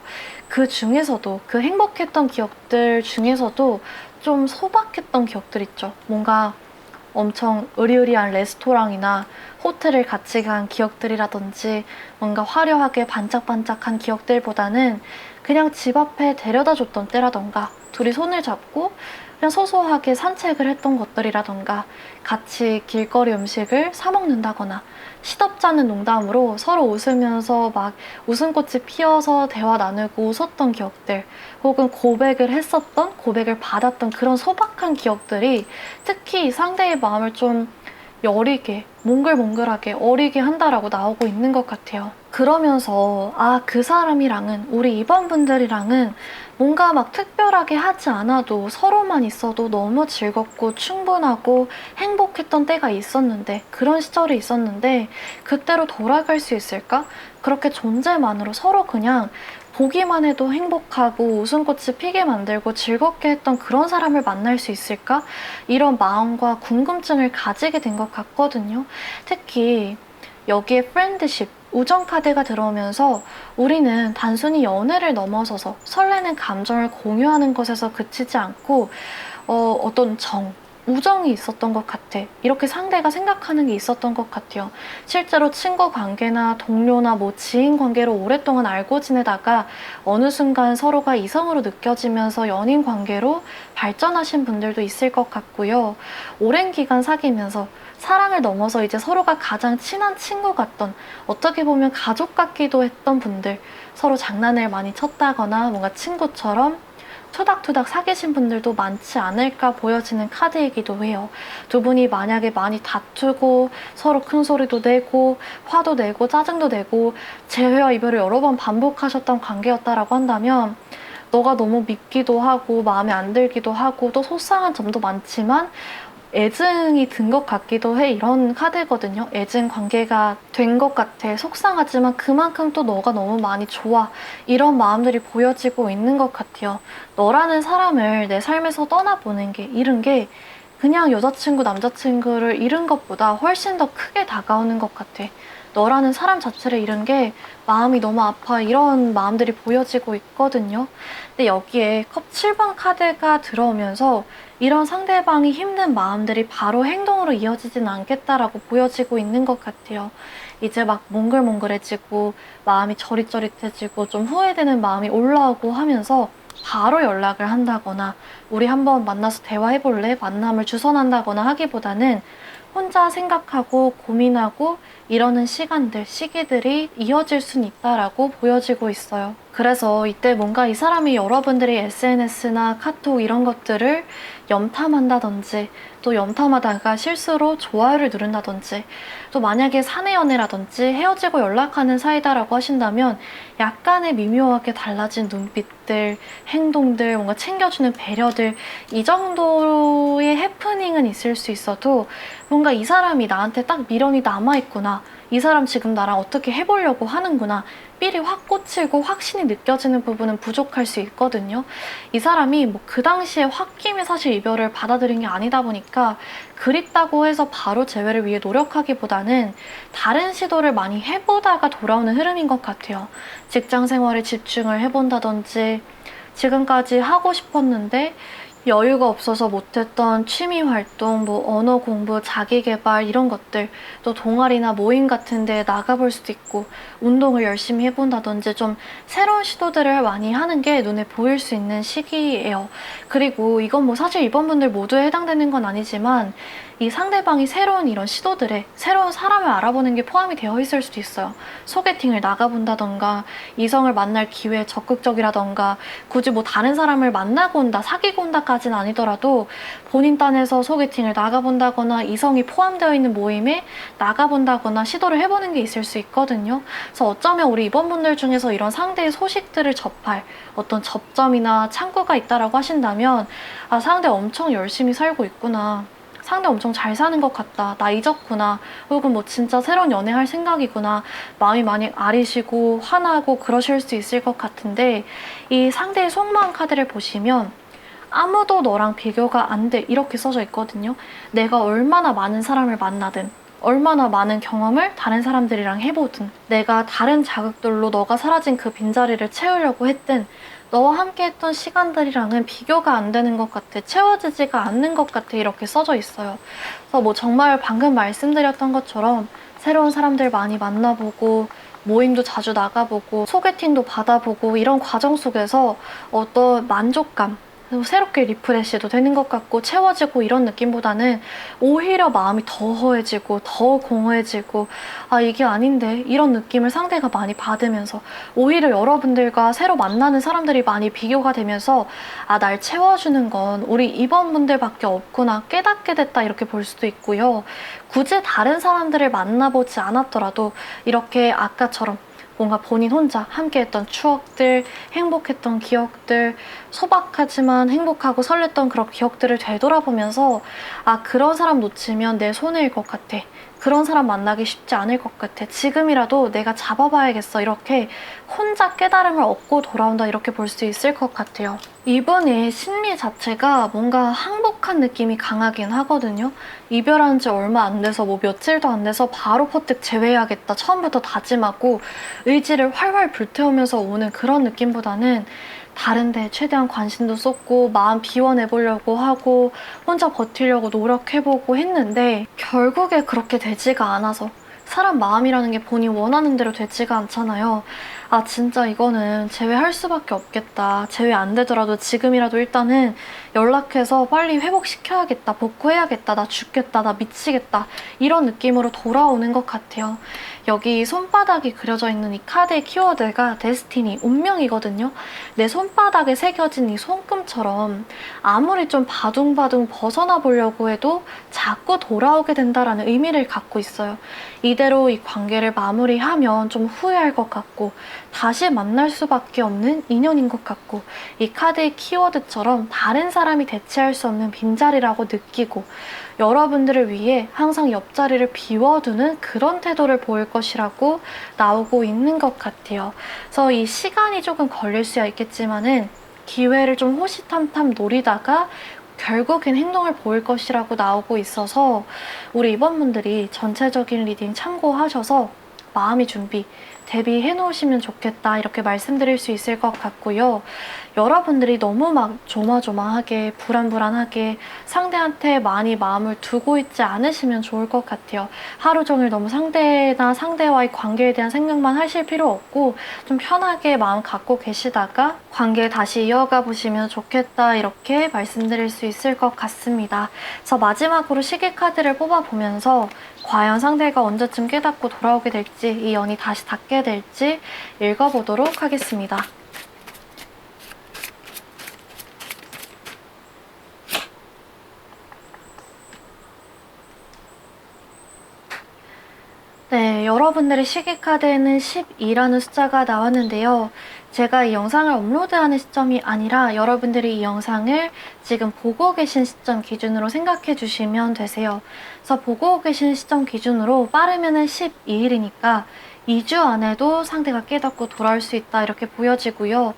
그 중에서도 그 행복했던 기억들 중에서도 좀 소박했던 기억들 있죠. 뭔가 엄청 으리으리한 레스토랑이나 호텔을 같이 간 기억들이라든지 뭔가 화려하게 반짝반짝한 기억들보다는 그냥 집 앞에 데려다 줬던 때라던가 둘이 손을 잡고 그냥 소소하게 산책을 했던 것들이라던가 같이 길거리 음식을 사 먹는다거나 시덥지 않은 농담으로 서로 웃으면서 막 웃음꽃이 피어서 대화 나누고 웃었던 기억들 혹은 고백을 했었던 고백을 받았던 그런 소박한 기억들이 특히 상대의 마음을 좀 여리게 몽글몽글하게 어리게 한다라고 나오고 있는 것 같아요. 그러면서 그 사람이랑은 우리 이번분들이랑은 뭔가 막 특별하게 하지 않아도 서로만 있어도 너무 즐겁고 충분하고 행복했던 때가 있었는데 그런 시절이 있었는데 그때로 돌아갈 수 있을까? 그렇게 존재만으로 서로 그냥 보기만 해도 행복하고 웃음꽃이 피게 만들고 즐겁게 했던 그런 사람을 만날 수 있을까? 이런 마음과 궁금증을 가지게 된 것 같거든요. 특히 여기에 프렌드십, 우정 카드가 들어오면서 우리는 단순히 연애를 넘어서서 설레는 감정을 공유하는 것에서 그치지 않고 어떤 우정이 있었던 것 같아. 이렇게 상대가 생각하는 게 있었던 것 같아요. 실제로 친구 관계나 동료나 뭐 지인 관계로 오랫동안 알고 지내다가 어느 순간 서로가 이성으로 느껴지면서 연인 관계로 발전하신 분들도 있을 것 같고요. 오랜 기간 사귀면서 사랑을 넘어서 이제 서로가 가장 친한 친구 같던 어떻게 보면 가족 같기도 했던 분들 서로 장난을 많이 쳤다거나 뭔가 친구처럼 투닥투닥 사귀신 분들도 많지 않을까 보여지는 카드이기도 해요. 두 분이 만약에 많이 다투고 서로 큰 소리도 내고 화도 내고 짜증도 내고 재회와 이별을 여러 번 반복하셨던 관계였다라고 한다면 너가 너무 밉기도 하고 마음에 안 들기도 하고 또 속상한 점도 많지만 애증이 든 것 같기도 해. 이런 카드거든요. 애증 관계가 된 것 같아. 속상하지만 그만큼 또 너가 너무 많이 좋아. 이런 마음들이 보여지고 있는 것 같아요. 너라는 사람을 내 삶에서 떠나보는 게, 잃은 게 그냥 여자친구, 남자친구를 잃은 것보다 훨씬 더 크게 다가오는 것 같아. 너라는 사람 자체를 잃은 게 마음이 너무 아파. 이런 마음들이 보여지고 있거든요. 근데 여기에 컵 7번 카드가 들어오면서 이런 상대방이 힘든 마음들이 바로 행동으로 이어지진 않겠다라고 보여지고 있는 것 같아요. 이제 막 몽글몽글해지고 마음이 저릿저릿해지고 좀 후회되는 마음이 올라오고 하면서 바로 연락을 한다거나 우리 한번 만나서 대화해볼래? 만남을 주선한다거나 하기보다는 혼자 생각하고 고민하고 이러는 시간들, 시기들이 이어질 순 있다라고 보여지고 있어요. 그래서 이때 뭔가 이 사람이 여러분들이 SNS나 카톡 이런 것들을 염탐한다든지 또 염탐하다가 실수로 좋아요를 누른다든지 또 만약에 사내 연애라든지 헤어지고 연락하는 사이다라고 하신다면 약간의 미묘하게 달라진 눈빛들, 행동들, 뭔가 챙겨주는 배려들 이 정도의 해프닝은 있을 수 있어도 뭔가 이 사람이 나한테 딱 미련이 남아있구나. 이 사람 지금 나랑 어떻게 해보려고 하는구나. 삘이 확 꽂히고 확신이 느껴지는 부분은 부족할 수 있거든요. 이 사람이 뭐 그 당시에 홧김에 사실 이별을 받아들인 게 아니다 보니까 그립다고 해서 바로 재회를 위해 노력하기보다는 다른 시도를 많이 해보다가 돌아오는 흐름인 것 같아요. 직장 생활에 집중을 해본다든지 지금까지 하고 싶었는데 여유가 없어서 못했던 취미 활동, 뭐 언어 공부, 자기 개발 이런 것들, 또 동아리나 모임 같은 데 나가볼 수도 있고 운동을 열심히 해본다든지 좀 새로운 시도들을 많이 하는 게 눈에 보일 수 있는 시기예요. 그리고 이건 뭐 사실 이번 분들 모두에 해당되는 건 아니지만 이 상대방이 새로운 이런 시도들에 새로운 사람을 알아보는 게 포함이 되어 있을 수도 있어요. 소개팅을 나가본다던가, 이성을 만날 기회에 적극적이라던가, 굳이 뭐 다른 사람을 만나고 온다, 사귀고 온다까지는 아니더라도 본인 딴에서 소개팅을 나가본다거나 이성이 포함되어 있는 모임에 나가본다거나 시도를 해보는 게 있을 수 있거든요. 그래서 어쩌면 우리 이번분들 중에서 이런 상대의 소식들을 접할 어떤 접점이나 창구가 있다라고 하신다면, 아, 상대 엄청 열심히 살고 있구나, 상대 엄청 잘 사는 것 같다, 나 잊었구나, 혹은 뭐 진짜 새로운 연애할 생각이구나, 마음이 많이 아리시고 화나고 그러실 수 있을 것 같은데, 이 상대의 속마음 카드를 보시면 아무도 너랑 비교가 안 돼 이렇게 써져 있거든요. 내가 얼마나 많은 사람을 만나든, 얼마나 많은 경험을 다른 사람들이랑 해보든, 내가 다른 자극들로 너가 사라진 그 빈자리를 채우려고 했든, 너와 함께 했던 시간들이랑은 비교가 안 되는 것 같아, 채워지지가 않는 것 같아, 이렇게 써져 있어요. 그래서 뭐 정말 방금 말씀드렸던 것처럼 새로운 사람들 많이 만나보고, 모임도 자주 나가보고, 소개팅도 받아보고, 이런 과정 속에서 어떤 만족감, 새롭게 리프레시도 되는 것 같고 채워지고 이런 느낌보다는 오히려 마음이 더 허해지고 더 공허해지고, 아, 이게 아닌데, 이런 느낌을 상대가 많이 받으면서 오히려 여러분들과 새로 만나는 사람들이 많이 비교가 되면서, 아, 날 채워주는 건 우리 이번분들밖에 없구나 깨닫게 됐다, 이렇게 볼 수도 있고요. 굳이 다른 사람들을 만나보지 않았더라도 이렇게 아까처럼 뭔가 본인 혼자 함께했던 추억들, 행복했던 기억들, 소박하지만 행복하고 설렜던 그런 기억들을 되돌아보면서, 아, 그런 사람 놓치면 내 손해일 것 같아, 그런 사람 만나기 쉽지 않을 것 같아, 지금이라도 내가 잡아봐야겠어, 이렇게 혼자 깨달음을 얻고 돌아온다, 이렇게 볼 수 있을 것 같아요. 이분의 심리 자체가 뭔가 항복한 느낌이 강하긴 하거든요. 이별한 지 얼마 안 돼서, 뭐 며칠도 안 돼서 바로 퍼뜩 재회해야겠다, 처음부터 다짐하고 의지를 활활 불태우면서 오는 그런 느낌보다는 다른데 최대한 관심도 쏟고 마음 비워내보려고 하고 혼자 버티려고 노력해보고 했는데, 결국에 그렇게 되지가 않아서, 사람 마음이라는 게 본인 원하는 대로 되지가 않잖아요. 아, 진짜 이거는 재회할 수밖에 없겠다, 재회 안 되더라도 지금이라도 일단은 연락해서 빨리 회복시켜야겠다, 복구해야겠다, 나 죽겠다, 나 미치겠다, 이런 느낌으로 돌아오는 것 같아요. 여기 손바닥이 그려져 있는 이 카드의 키워드가 데스티니, 운명이거든요. 내 손바닥에 새겨진 이 손금처럼 아무리 좀 바둥바둥 벗어나 보려고 해도 자꾸 돌아오게 된다라는 의미를 갖고 있어요. 이대로 이 관계를 마무리하면 좀 후회할 것 같고 다시 만날 수밖에 없는 인연인 것 같고, 이 카드의 키워드처럼 다른 사람이 대체할 수 없는 빈자리라고 느끼고, 여러분들을 위해 항상 옆자리를 비워두는 그런 태도를 보일 것이라고 나오고 있는 것 같아요. 그래서 이 시간이 조금 걸릴 수야 있겠지만은 기회를 좀 호시탐탐 노리다가 결국엔 행동을 보일 것이라고 나오고 있어서, 우리 이번분들이 전체적인 리딩 참고하셔서 마음의 준비, 대비해 놓으시면 좋겠다, 이렇게 말씀드릴 수 있을 것 같고요. 여러분들이 너무 막 조마조마하게 불안불안하게 상대한테 많이 마음을 두고 있지 않으시면 좋을 것 같아요. 하루 종일 너무 상대나 상대와의 관계에 대한 생각만 하실 필요 없고 좀 편하게 마음 갖고 계시다가 관계 다시 이어가 보시면 좋겠다, 이렇게 말씀드릴 수 있을 것 같습니다. 그래서 마지막으로 시계 카드를 뽑아보면서 과연 상대가 언제쯤 깨닫고 돌아오게 될지, 이 연이 다시 닿게 될지 읽어보도록 하겠습니다. 네, 여러분들의 시계카드에는 12라는 숫자가 나왔는데요. 제가 이 영상을 업로드하는 시점이 아니라 여러분들이 이 영상을 지금 보고 계신 시점 기준으로 생각해 주시면 되세요. 그래서 보고 계신 시점 기준으로 빠르면은 12일이니까 2주 안에도 상대가 깨닫고 돌아올 수 있다, 이렇게 보여지고요.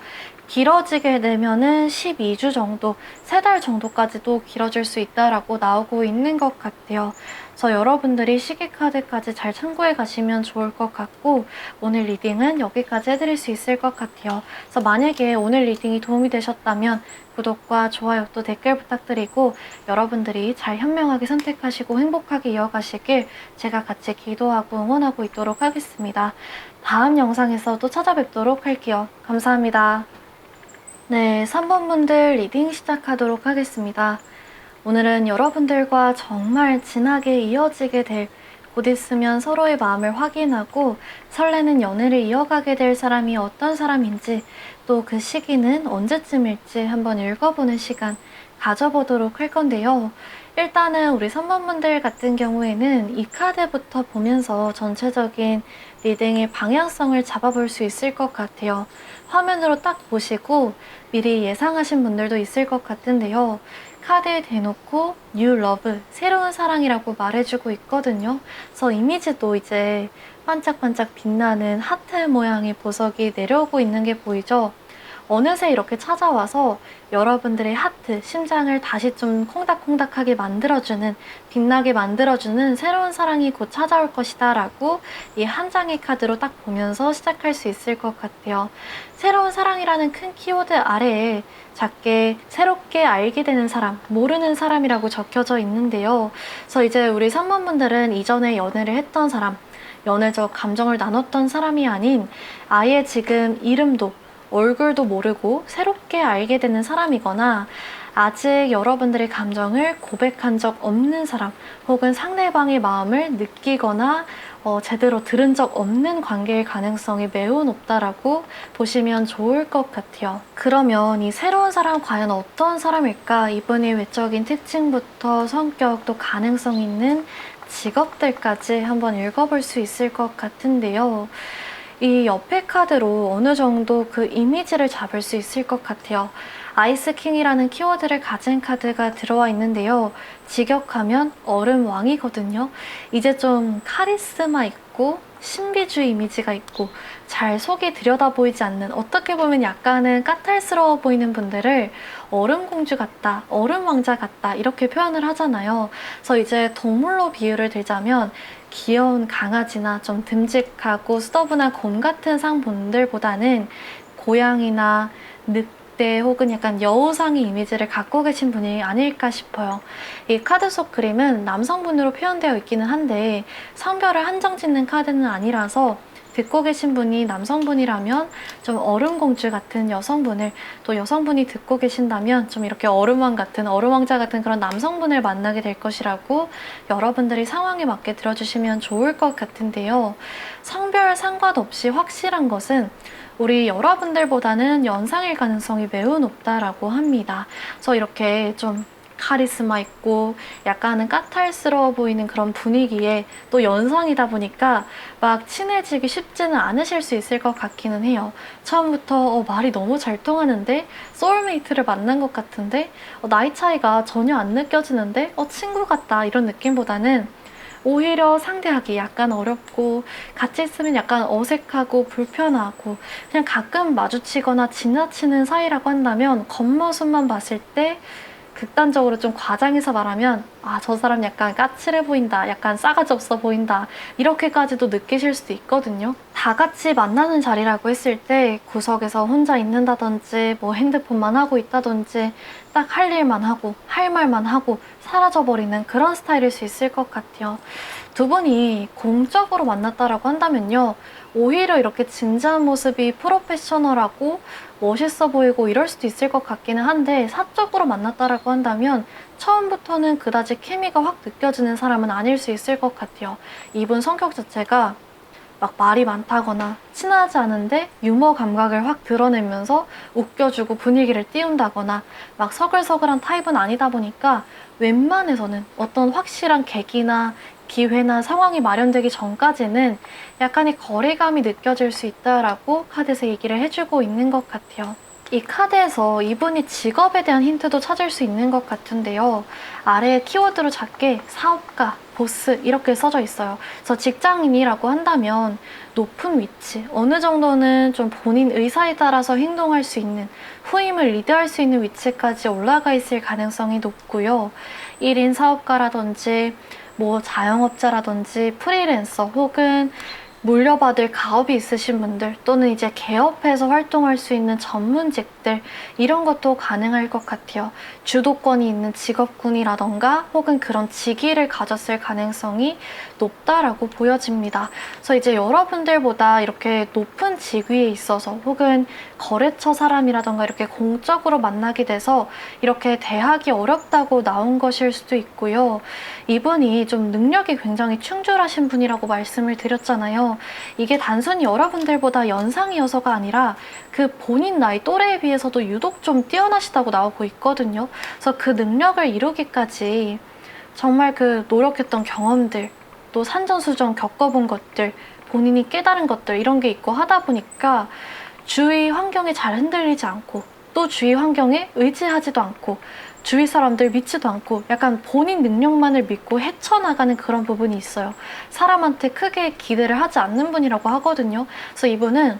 길어지게 되면은 12주 정도, 3달 정도까지도 길어질 수 있다라고 나오고 있는 것 같아요. 그래서 여러분들이 시계카드까지 잘 참고해 가시면 좋을 것 같고, 오늘 리딩은 여기까지 해드릴 수 있을 것 같아요. 그래서 만약에 오늘 리딩이 도움이 되셨다면 구독과 좋아요 또 댓글 부탁드리고, 여러분들이 잘 현명하게 선택하시고 행복하게 이어가시길 제가 같이 기도하고 응원하고 있도록 하겠습니다. 다음 영상에서 또 찾아뵙도록 할게요. 감사합니다. 네, 3번 분들 리딩 시작하도록 하겠습니다. 오늘은 여러분들과 정말 진하게 이어지게 될, 곧 있으면 서로의 마음을 확인하고 설레는 연애를 이어가게 될 사람이 어떤 사람인지, 또 그 시기는 언제쯤일지 한번 읽어보는 시간 가져보도록 할 건데요. 일단은 우리 선배분들 같은 경우에는 이 카드부터 보면서 전체적인 리딩의 방향성을 잡아볼 수 있을 것 같아요. 화면으로 딱 보시고 미리 예상하신 분들도 있을 것 같은데요. 카드에 대놓고 New Love, 새로운 사랑이라고 말해주고 있거든요. 그래서 이미지도 이제 반짝반짝 빛나는 하트 모양의 보석이 내려오고 있는 게 보이죠? 어느새 이렇게 찾아와서 여러분들의 하트, 심장을 다시 좀 콩닥콩닥하게 만들어주는, 빛나게 만들어주는 새로운 사랑이 곧 찾아올 것이다 라고 이 한 장의 카드로 딱 보면서 시작할 수 있을 것 같아요. 새로운 사랑이라는 큰 키워드 아래에 작게 새롭게 알게 되는 사람, 모르는 사람이라고 적혀져 있는데요. 그래서 이제 우리 상무분들은 이전에 연애를 했던 사람, 연애적 감정을 나눴던 사람이 아닌 아예 지금 이름도 얼굴도 모르고 새롭게 알게 되는 사람이거나 아직 여러분들의 감정을 고백한 적 없는 사람, 혹은 상대방의 마음을 느끼거나 제대로 들은 적 없는 관계일 가능성이 매우 높다라고 보시면 좋을 것 같아요. 그러면 이 새로운 사람 과연 어떤 사람일까? 이분의 외적인 특징부터 성격, 또 가능성 있는 직업들까지 한번 읽어볼 수 있을 것 같은데요. 이 옆에 카드로 어느 정도 그 이미지를 잡을 수 있을 것 같아요. 아이스킹이라는 키워드를 가진 카드가 들어와 있는데요. 직역하면 얼음 왕이거든요. 이제 좀 카리스마 있고 신비주의 이미지가 있고 잘 속이 들여다 보이지 않는, 어떻게 보면 약간은 까탈스러워 보이는 분들을 얼음 공주 같다, 얼음 왕자 같다 이렇게 표현을 하잖아요. 그래서 이제 동물로 비유를 들자면 귀여운 강아지나 좀 듬직하고 수더분한 곰 같은 상분들보다는 고양이나 늑대 혹은 약간 여우상의 이미지를 갖고 계신 분이 아닐까 싶어요. 이 카드 속 그림은 남성분으로 표현되어 있기는 한데 성별을 한정 짓는 카드는 아니라서 듣고 계신 분이 남성분이라면 좀 얼음공주 같은 여성분을, 또 여성분이 듣고 계신다면 좀 이렇게 얼음왕 같은, 얼음왕자 같은 그런 남성분을 만나게 될 것이라고 여러분들이 상황에 맞게 들어주시면 좋을 것 같은데요. 성별 상관없이 확실한 것은 우리 여러분들보다는 연상일 가능성이 매우 높다라고 합니다. 그래서 이렇게 좀 카리스마 있고 약간은 까탈스러워 보이는 그런 분위기에 또 연상이다 보니까 막 친해지기 쉽지는 않으실 수 있을 것 같기는 해요. 처음부터 말이 너무 잘 통하는데, 소울메이트를 만난 것 같은데, 나이 차이가 전혀 안 느껴지는데 친구 같다 이런 느낌보다는 오히려 상대하기 약간 어렵고 같이 있으면 약간 어색하고 불편하고 그냥 가끔 마주치거나 지나치는 사이라고 한다면 겉모습만 봤을 때 극단적으로 좀 과장해서 말하면 저 사람 약간 까칠해 보인다, 약간 싸가지 없어 보인다 이렇게까지도 느끼실 수도 있거든요. 다 같이 만나는 자리라고 했을 때 구석에서 혼자 있는다든지 뭐 핸드폰만 하고 있다든지 딱 할 일만 하고 할 말만 하고 사라져버리는 그런 스타일일 수 있을 것 같아요. 두 분이 공적으로 만났다라고 한다면요, 오히려 이렇게 진지한 모습이 프로페셔널하고 멋있어 보이고 이럴 수도 있을 것 같기는 한데, 사적으로 만났다라고 한다면 처음부터는 그다지 케미가 확 느껴지는 사람은 아닐 수 있을 것 같아요. 이분 성격 자체가 막 말이 많다거나 친하지 않은데 유머 감각을 확 드러내면서 웃겨주고 분위기를 띄운다거나 막 서글서글한 타입은 아니다 보니까 웬만해서는 어떤 확실한 계기나 기회나 상황이 마련되기 전까지는 약간의 거리감이 느껴질 수 있다라고 카드에서 얘기를 해주고 있는 것 같아요. 이 카드에서 이분이 직업에 대한 힌트도 찾을 수 있는 것 같은데요. 아래에 키워드로 작게 사업가, 보스 이렇게 써져 있어요. 그래서 직장인이라고 한다면 높은 위치, 어느 정도는 좀 본인 의사에 따라서 행동할 수 있는, 후임을 리드할 수 있는 위치까지 올라가 있을 가능성이 높고요. 1인 사업가라든지 뭐 자영업자라든지 프리랜서 혹은 물려받을 가업이 있으신 분들 또는 이제 개업해서 활동할 수 있는 전문직들 이런 것도 가능할 것 같아요. 주도권이 있는 직업군이라던가 혹은 그런 직위를 가졌을 가능성이 높다라고 보여집니다. 그래서 이제 여러분들보다 이렇게 높은 직위에 있어서 혹은 거래처 사람이라던가 이렇게 공적으로 만나게 돼서 이렇게 대하기 어렵다고 나온 것일 수도 있고요. 이분이 좀 능력이 굉장히 충실하신 분이라고 말씀을 드렸잖아요. 이게 단순히 여러분들보다 연상이어서가 아니라 그 본인 나이 또래에 비해서도 유독 좀 뛰어나시다고 나오고 있거든요. 그래서 그 능력을 이루기까지 정말 그 노력했던 경험들, 또 산전수전 겪어본 것들, 본인이 깨달은 것들 이런 게 있고 하다 보니까 주위 환경에 잘 흔들리지 않고 또 주위 환경에 의지하지도 않고 주위 사람들 믿지도 않고 약간 본인 능력만을 믿고 헤쳐나가는 그런 부분이 있어요. 사람한테 크게 기대를 하지 않는 분이라고 하거든요. 그래서 이분은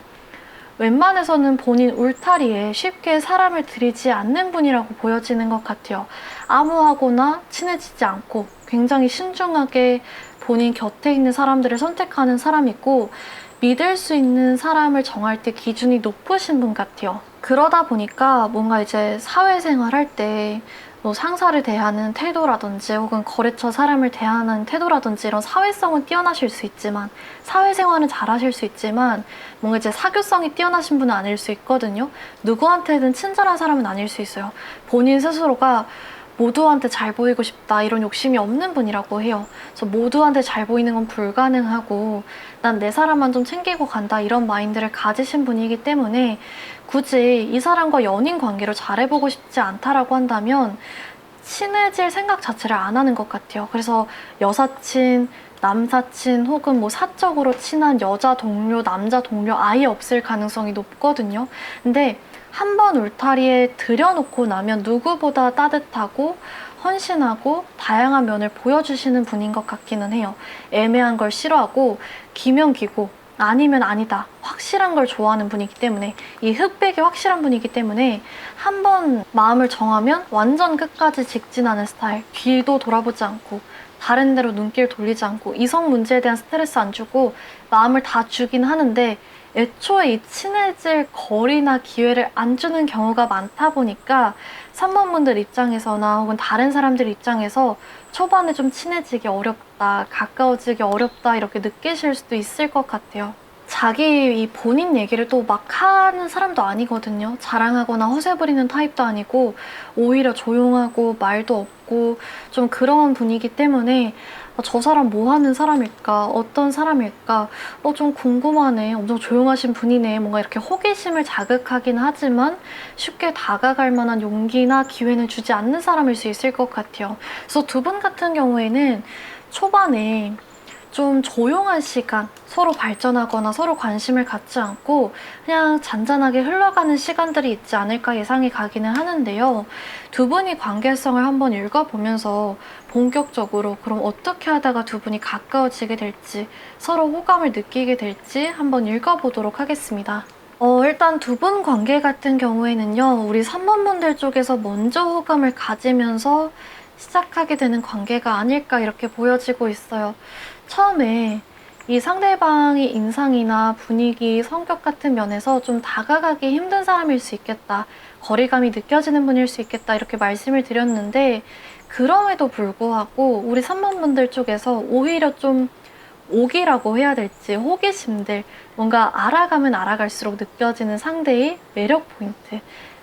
웬만해서는 본인 울타리에 쉽게 사람을 들이지 않는 분이라고 보여지는 것 같아요. 암호하거나 친해지지 않고 굉장히 신중하게 본인 곁에 있는 사람들을 선택하는 사람이고 믿을 수 있는 사람을 정할 때 기준이 높으신 분 같아요. 그러다 보니까 뭔가 이제 사회생활 할 때 뭐 상사를 대하는 태도라든지 혹은 거래처 사람을 대하는 태도라든지 이런 사회성은 뛰어나실 수 있지만 사회생활은 잘하실 수 있지만 뭔가 이제 사교성이 뛰어나신 분은 아닐 수 있거든요. 누구한테든 친절한 사람은 아닐 수 있어요. 본인 스스로가 모두한테 잘 보이고 싶다 이런 욕심이 없는 분이라고 해요. 그래서 모두한테 잘 보이는 건 불가능하고 난 내 사람만 좀 챙기고 간다 이런 마인드를 가지신 분이기 때문에 굳이 이 사람과 연인 관계를 잘해보고 싶지 않다라고 한다면 친해질 생각 자체를 안 하는 것 같아요. 그래서 여사친, 남사친 혹은 뭐 사적으로 친한 여자 동료, 남자 동료 아예 없을 가능성이 높거든요. 근데 한 번 울타리에 들여놓고 나면 누구보다 따뜻하고 헌신하고 다양한 면을 보여주시는 분인 것 같기는 해요. 애매한 걸 싫어하고 기면 기고 아니면 아니다 확실한 걸 좋아하는 분이기 때문에 이 흑백이 확실한 분이기 때문에 한 번 마음을 정하면 완전 끝까지 직진하는 스타일. 뒤도 돌아보지 않고 다른 데로 눈길 돌리지 않고 이성 문제에 대한 스트레스 안 주고 마음을 다 주긴 하는데 애초에 이 친해질 거리나 기회를 안 주는 경우가 많다 보니까 3번분들 입장에서나 혹은 다른 사람들 입장에서 초반에 좀 친해지기 어렵다, 가까워지기 어렵다 이렇게 느끼실 수도 있을 것 같아요. 자기 이 본인 얘기를 또 막 하는 사람도 아니거든요. 자랑하거나 허세 부리는 타입도 아니고 오히려 조용하고 말도 없고 좀 그런 분이기 때문에 저 사람 뭐 하는 사람일까? 어떤 사람일까? 좀 궁금하네. 엄청 조용하신 분이네. 뭔가 이렇게 호기심을 자극하긴 하지만 쉽게 다가갈 만한 용기나 기회는 주지 않는 사람일 수 있을 것 같아요. 그래서 두 분 같은 경우에는 초반에 좀 조용한 시간, 서로 발전하거나 서로 관심을 갖지 않고 그냥 잔잔하게 흘러가는 시간들이 있지 않을까 예상이 가기는 하는데요. 두 분이 관계성을 한번 읽어보면서 본격적으로 그럼 어떻게 하다가 두 분이 가까워지게 될지 서로 호감을 느끼게 될지 한번 읽어보도록 하겠습니다. 일단 두 분 관계 같은 경우에는요. 우리 3번분들 쪽에서 먼저 호감을 가지면서 시작하게 되는 관계가 아닐까 이렇게 보여지고 있어요. 처음에 이 상대방의 인상이나 분위기, 성격 같은 면에서 좀 다가가기 힘든 사람일 수 있겠다. 거리감이 느껴지는 분일 수 있겠다. 이렇게 말씀을 드렸는데 그럼에도 불구하고 우리 3번분들 쪽에서 오히려 좀 오기라고 해야 될지 호기심들 뭔가 알아가면 알아갈수록 느껴지는 상대의 매력 포인트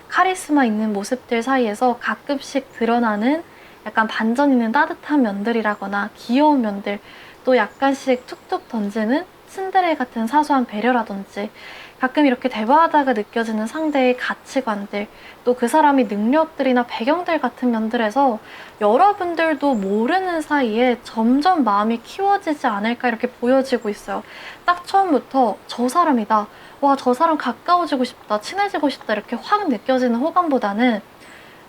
카리스마 있는 모습들 사이에서 가끔씩 드러나는 약간 반전 있는 따뜻한 면들이라거나 귀여운 면들 또 약간씩 툭툭 던지는 츤데레 같은 사소한 배려라든지 가끔 이렇게 대화하다가 느껴지는 상대의 가치관들 또 그 사람의 능력들이나 배경들 같은 면들에서 여러분들도 모르는 사이에 점점 마음이 키워지지 않을까 이렇게 보여지고 있어요. 딱 처음부터 저 사람이다. 와, 저 사람 가까워지고 싶다. 친해지고 싶다. 이렇게 확 느껴지는 호감보다는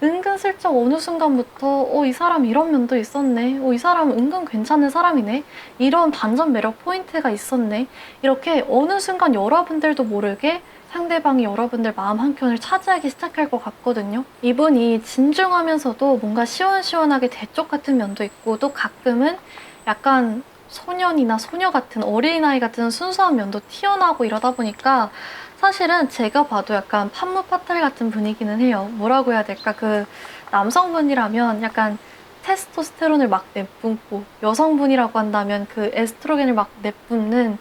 은근슬쩍 어느 순간부터 이 사람 이런 면도 있었네. 이 사람 은근 괜찮은 사람이네. 이런 반전 매력 포인트가 있었네. 이렇게 어느 순간 여러분들도 모르게 상대방이 여러분들 마음 한켠을 차지하기 시작할 것 같거든요. 이분이 진중하면서도 뭔가 시원시원하게 대쪽 같은 면도 있고 또 가끔은 약간 소년이나 소녀 같은 어린아이 같은 순수한 면도 튀어나오고 이러다 보니까 사실은 제가 봐도 약간 판무파탈 같은 분위기는 해요. 뭐라고 해야 될까? 그 남성분이라면 약간 테스토스테론을 막 내뿜고 여성분이라고 한다면 그 에스트로겐을 막 내뿜는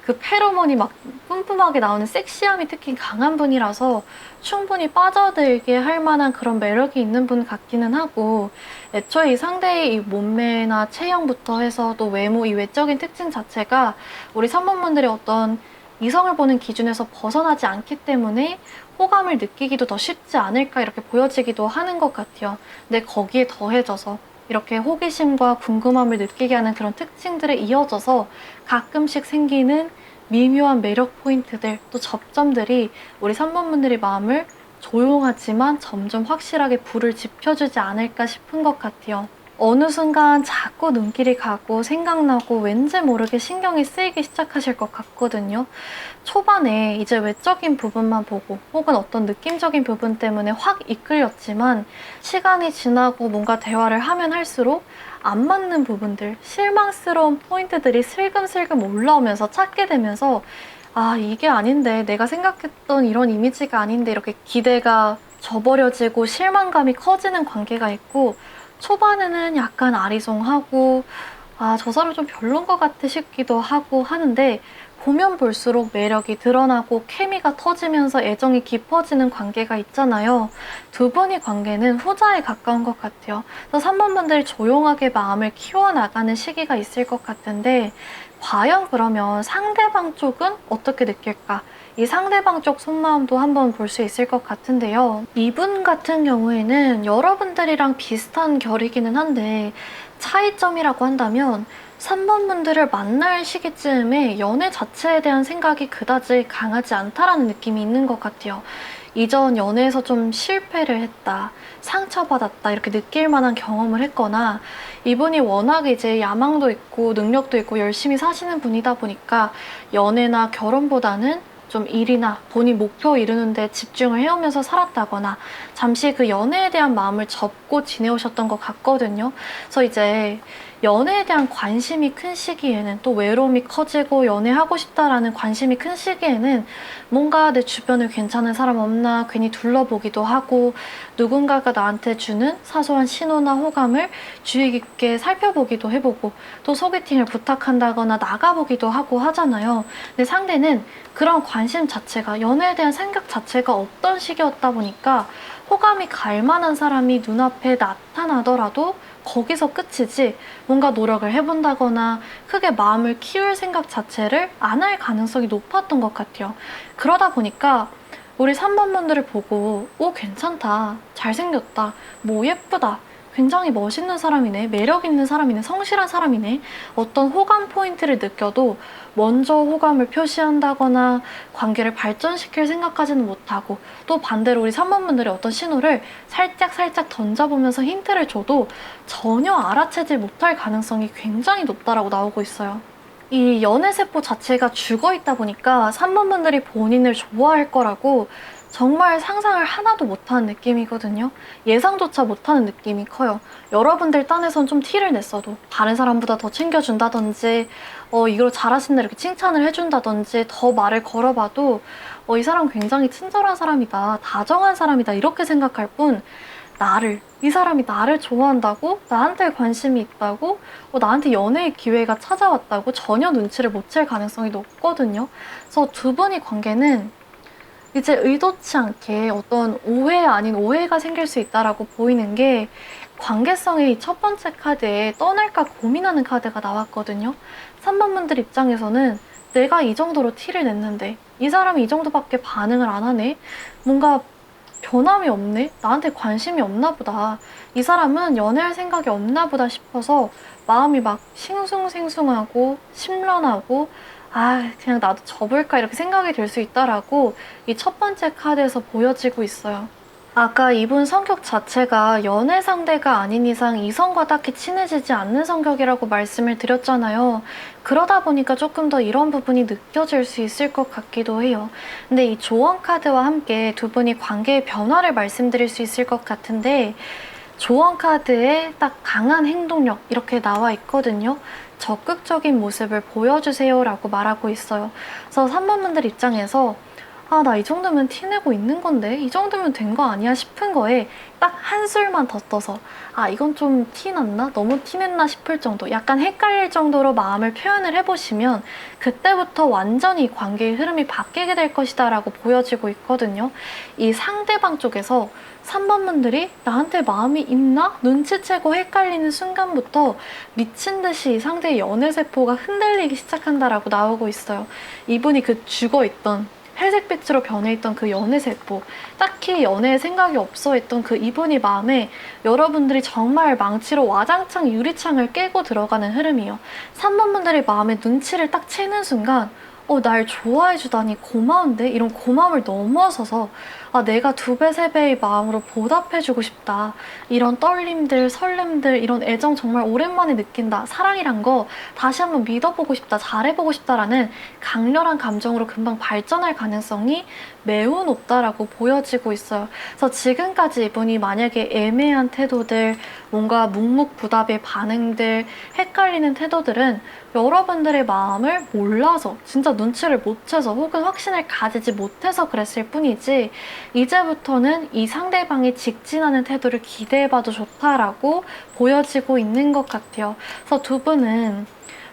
그 페로몬이 막 뿜뿜하게 나오는 섹시함이 특히 강한 분이라서 충분히 빠져들게 할 만한 그런 매력이 있는 분 같기는 하고, 애초에 이 상대의 이 몸매나 체형부터 해서 또 외모, 이 외적인 특징 자체가 우리 산모분들의 어떤 이성을 보는 기준에서 벗어나지 않기 때문에 호감을 느끼기도 더 쉽지 않을까 이렇게 보여지기도 하는 것 같아요. 근데 거기에 더해져서 이렇게 호기심과 궁금함을 느끼게 하는 그런 특징들에 이어져서 가끔씩 생기는 미묘한 매력 포인트들, 또 접점들이 우리 산모분들의 마음을 조용하지만 점점 확실하게 불을 지펴주지 않을까 싶은 것 같아요. 어느 순간 자꾸 눈길이 가고 생각나고 왠지 모르게 신경이 쓰이기 시작하실 것 같거든요. 초반에 이제 외적인 부분만 보고 혹은 어떤 느낌적인 부분 때문에 확 이끌렸지만 시간이 지나고 뭔가 대화를 하면 할수록 안 맞는 부분들, 실망스러운 포인트들이 슬금슬금 올라오면서 찾게 되면서 아, 이게 아닌데, 내가 생각했던 이런 이미지가 아닌데 이렇게 기대가 저버려지고 실망감이 커지는 관계가 있고, 초반에는 약간 아리송하고 아, 저 사람 좀 별론 것 같아 싶기도 하고 하는데 보면 볼수록 매력이 드러나고 케미가 터지면서 애정이 깊어지는 관계가 있잖아요. 두 분의 관계는 후자에 가까운 것 같아요. 그래서 3번분들이 조용하게 마음을 키워나가는 시기가 있을 것 같은데 과연 그러면 상대방 쪽은 어떻게 느낄까? 이 상대방 쪽 속마음도 한번 볼 수 있을 것 같은데요. 이분 같은 경우에는 여러분들이랑 비슷한 결이기는 한데 차이점이라고 한다면 3번 분들을 만날 시기쯤에 연애 자체에 대한 생각이 그다지 강하지 않다라는 느낌이 있는 것 같아요. 이전 연애에서 좀 실패를 했다, 상처받았다 이렇게 느낄 만한 경험을 했거나 이분이 워낙 이제 야망도 있고 능력도 있고 열심히 사시는 분이다 보니까 연애나 결혼보다는 좀 일이나 본인 목표 이루는데 집중을 해오면서 살았다거나 잠시 그 연애에 대한 마음을 접고 지내오셨던 것 같거든요. 그래서 이제 연애에 대한 관심이 큰 시기에는 또 외로움이 커지고 연애하고 싶다라는 관심이 큰 시기에는 뭔가 내 주변에 괜찮은 사람 없나 괜히 둘러보기도 하고 누군가가 나한테 주는 사소한 신호나 호감을 주의 깊게 살펴보기도 해보고 또 소개팅을 부탁한다거나 나가보기도 하고 하잖아요. 근데 상대는 그런 관심 자체가 연애에 대한 생각 자체가 없던 시기였다 보니까 호감이 갈 만한 사람이 눈앞에 나타나더라도 거기서 끝이지 뭔가 노력을 해본다거나 크게 마음을 키울 생각 자체를 안 할 가능성이 높았던 것 같아요. 그러다 보니까 우리 3번 분들을 보고 오 괜찮다, 잘생겼다, 뭐 예쁘다, 굉장히 멋있는 사람이네, 매력 있는 사람이네, 성실한 사람이네 어떤 호감 포인트를 느껴도 먼저 호감을 표시한다거나 관계를 발전시킬 생각까지는 못하고 또 반대로 우리 3번 분들의 어떤 신호를 살짝 던져보면서 힌트를 줘도 전혀 알아채지 못할 가능성이 굉장히 높다라고 나오고 있어요. 이 연애세포 자체가 죽어있다 보니까 3번 분들이 본인을 좋아할 거라고 정말 상상을 하나도 못하는 느낌이거든요. 예상조차 못하는 느낌이 커요. 여러분들 딴에선 좀 티를 냈어도 다른 사람보다 더 챙겨준다든지 이걸 잘하신다 이렇게 칭찬을 해준다든지 더 말을 걸어봐도 이 사람 굉장히 친절한 사람이다, 다정한 사람이다 이렇게 생각할 뿐 이 사람이 나를 좋아한다고? 나한테 관심이 있다고? 나한테 연애의 기회가 찾아왔다고? 전혀 눈치를 못 챌 가능성이 높거든요. 그래서 두 분의 관계는 이제 의도치 않게 어떤 오해 아닌 오해가 생길 수 있다라고 보이는 게 관계성의 첫 번째 카드에 떠날까 고민하는 카드가 나왔거든요. 3번 분들 입장에서는 내가 이 정도로 티를 냈는데 이 사람이 이 정도밖에 반응을 안 하네? 뭔가 변함이 없네? 나한테 관심이 없나 보다. 이 사람은 연애할 생각이 없나 보다 싶어서 마음이 막 싱숭생숭하고 심란하고 그냥 나도 접을까 이렇게 생각이 들 수 있다라고 이 첫 번째 카드에서 보여지고 있어요. 아까 이분 성격 자체가 연애 상대가 아닌 이상 이성과 딱히 친해지지 않는 성격이라고 말씀을 드렸잖아요. 그러다 보니까 조금 더 이런 부분이 느껴질 수 있을 것 같기도 해요. 근데 이 조언 카드와 함께 두 분이 관계의 변화를 말씀드릴 수 있을 것 같은데 조언 카드에 딱 강한 행동력 이렇게 나와 있거든요. 적극적인 모습을 보여주세요 라고 말하고 있어요. 그래서 3번 분들 입장에서 나 이 정도면 티내고 있는 건데 이 정도면 된 거 아니야 싶은 거에 딱 한술만 더 떠서 이건 좀 티났나? 너무 티냈나 싶을 정도, 약간 헷갈릴 정도로 마음을 표현을 해보시면 그때부터 완전히 관계의 흐름이 바뀌게 될 것이다 라고 보여지고 있거든요. 이 상대방 쪽에서 3번 분들이 나한테 마음이 있나? 눈치채고 헷갈리는 순간부터 미친 듯이 상대의 연애세포가 흔들리기 시작한다라고 나오고 있어요. 이분이 그 죽어있던 회색빛으로 변해있던 그 연애세포, 딱히 연애에 생각이 없어 했던 그 이분이 마음에 여러분들이 정말 망치로 와장창 유리창을 깨고 들어가는 흐름이에요. 3번 분들이 마음에 눈치를 딱 채는 순간 날 좋아해주다니 고마운데? 이런 고마움을 넘어서서 내가 2배, 3배의 마음으로 보답해주고 싶다. 이런 떨림들, 설렘들, 이런 애정 정말 오랜만에 느낀다. 사랑이란 거 다시 한번 믿어보고 싶다. 잘해보고 싶다라는 강렬한 감정으로 금방 발전할 가능성이 매우 높다라고 보여지고 있어요. 그래서 지금까지 이분이 만약에 애매한 태도들, 뭔가 묵묵부답의 반응들, 헷갈리는 태도들은 여러분들의 마음을 몰라서, 진짜 눈치를 못 채서 혹은 확신을 가지지 못해서 그랬을 뿐이지, 이제부터는 이 상대방이 직진하는 태도를 기대해봐도 좋다라고 보여지고 있는 것 같아요. 그래서 두 분은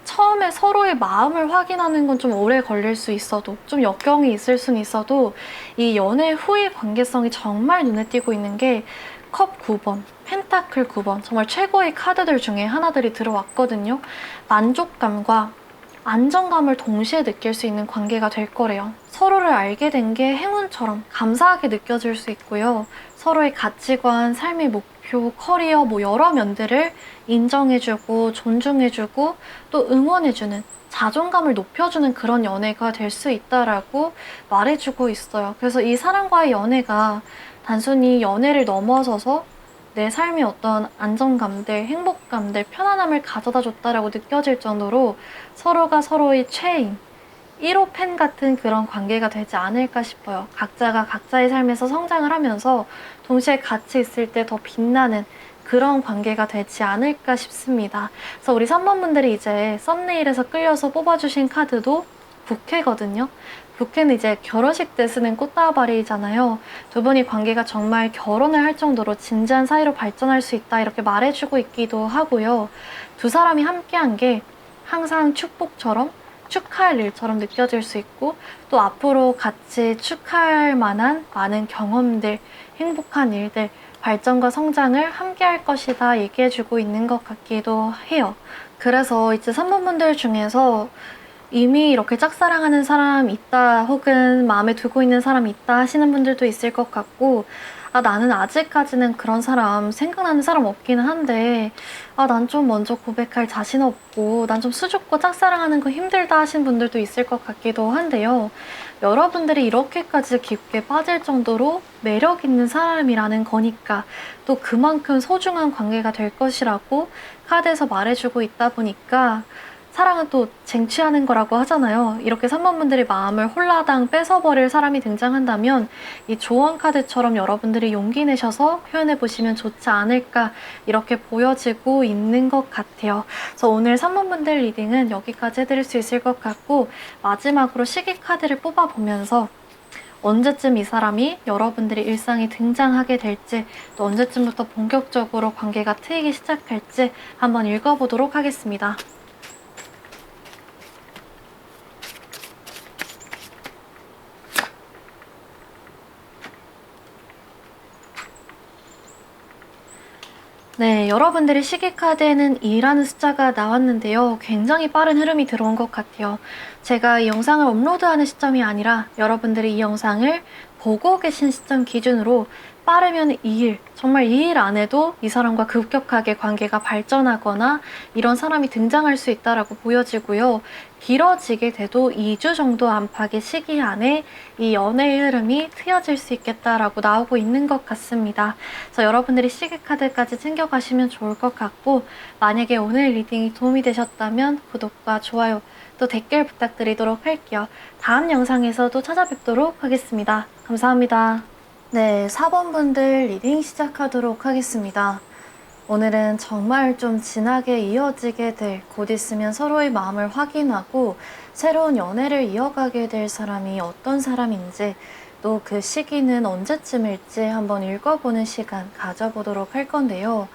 처음에 서로의 마음을 확인하는 건 좀 오래 걸릴 수 있어도, 좀 역경이 있을 수는 있어도, 이 연애 후의 관계성이 정말 눈에 띄고 있는 게 컵 9번, 펜타클 9번, 정말 최고의 카드들 중에 하나들이 들어왔거든요. 만족감과 안정감을 동시에 느낄 수 있는 관계가 될 거래요. 서로를 알게 된 게 행운처럼 감사하게 느껴질 수 있고요. 서로의 가치관, 삶의 목표, 커리어, 여러 면들을 인정해주고 존중해주고 또 응원해주는, 자존감을 높여주는 그런 연애가 될 수 있다라고 말해주고 있어요. 그래서 이 사람과의 연애가 단순히 연애를 넘어서서 내 삶의 어떤 안정감들, 행복감들, 편안함을 가져다 줬다라고 느껴질 정도로 서로가 서로의 최인, 1호 팬 같은 그런 관계가 되지 않을까 싶어요. 각자가 각자의 삶에서 성장을 하면서 동시에 같이 있을 때 더 빛나는 그런 관계가 되지 않을까 싶습니다. 그래서 우리 3번 분들이 이제 썸네일에서 끌려서 뽑아주신 카드도 부캐거든요. 부캐는 이제 결혼식 때 쓰는 꽃다발이잖아요. 두 분이 관계가 정말 결혼을 할 정도로 진지한 사이로 발전할 수 있다 이렇게 말해주고 있기도 하고요. 두 사람이 함께한 게 항상 축복처럼, 축하할 일처럼 느껴질 수 있고, 또 앞으로 같이 축하할 만한 많은 경험들, 행복한 일들, 발전과 성장을 함께 할 것이다 얘기해주고 있는 것 같기도 해요. 그래서 이제 3번 분들 중에서 이미 이렇게 짝사랑하는 사람 있다, 혹은 마음에 두고 있는 사람 있다 하시는 분들도 있을 것 같고, 나는 아직까지는 그런 사람, 생각나는 사람 없기는 한데, 난 좀 먼저 고백할 자신 없고, 난 좀 수줍고 짝사랑하는 거 힘들다 하신 분들도 있을 것 같기도 한데요. 여러분들이 이렇게까지 깊게 빠질 정도로 매력 있는 사람이라는 거니까, 또 그만큼 소중한 관계가 될 것이라고 카드에서 말해주고 있다 보니까, 사랑은 또 쟁취하는 거라고 하잖아요. 이렇게 3번 분들이 마음을 홀라당 뺏어버릴 사람이 등장한다면 이 조언 카드처럼 여러분들이 용기 내셔서 표현해보시면 좋지 않을까 이렇게 보여지고 있는 것 같아요. 그래서 오늘 3번 분들 리딩은 여기까지 해드릴 수 있을 것 같고, 마지막으로 시기 카드를 뽑아보면서 언제쯤 이 사람이 여러분들의 일상에 등장하게 될지, 또 언제쯤부터 본격적으로 관계가 트이기 시작할지 한번 읽어보도록 하겠습니다. 네, 여러분들의 시계카드에는 2라는 숫자가 나왔는데요. 굉장히 빠른 흐름이 들어온 것 같아요. 제가 이 영상을 업로드하는 시점이 아니라 여러분들이 이 영상을 보고 계신 시점 기준으로 빠르면 2일, 정말 2일 안에도 이 사람과 급격하게 관계가 발전하거나 이런 사람이 등장할 수 있다라고 보여지고요. 길어지게 돼도 2주 정도 안팎의 시기 안에 이 연애의 흐름이 트여질 수 있겠다라고 나오고 있는 것 같습니다. 그래서 여러분들이 시계카드까지 챙겨가시면 좋을 것 같고, 만약에 오늘 리딩이 도움이 되셨다면 구독과 좋아요, 또 댓글 부탁드리도록 할게요. 다음 영상에서 또 찾아뵙도록 하겠습니다. 감사합니다. 네, 4번 분들 리딩 시작하도록 하겠습니다. 오늘은 정말 좀 진하게 이어지게 될, 곧 있으면 서로의 마음을 확인하고 새로운 연애를 이어가게 될 사람이 어떤 사람인지, 또 그 시기는 언제쯤일지 한번 읽어보는 시간 가져보도록 할 건데요.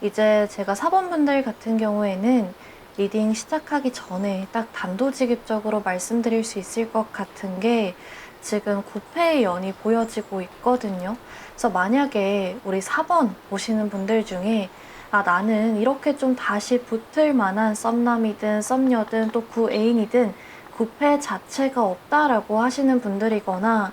이제 제가 사번분들 같은 경우에는 리딩 시작하기 전에 딱 단도직입적으로 말씀드릴 수 있을 것 같은 게 지금 9패의 연이 보여지고 있거든요. 그래서 만약에 우리 4번 보시는 분들 중에 나는 이렇게 좀 다시 붙을 만한 썸남이든 썸녀든 또 구애인이든 9패 자체가 없다라고 하시는 분들이거나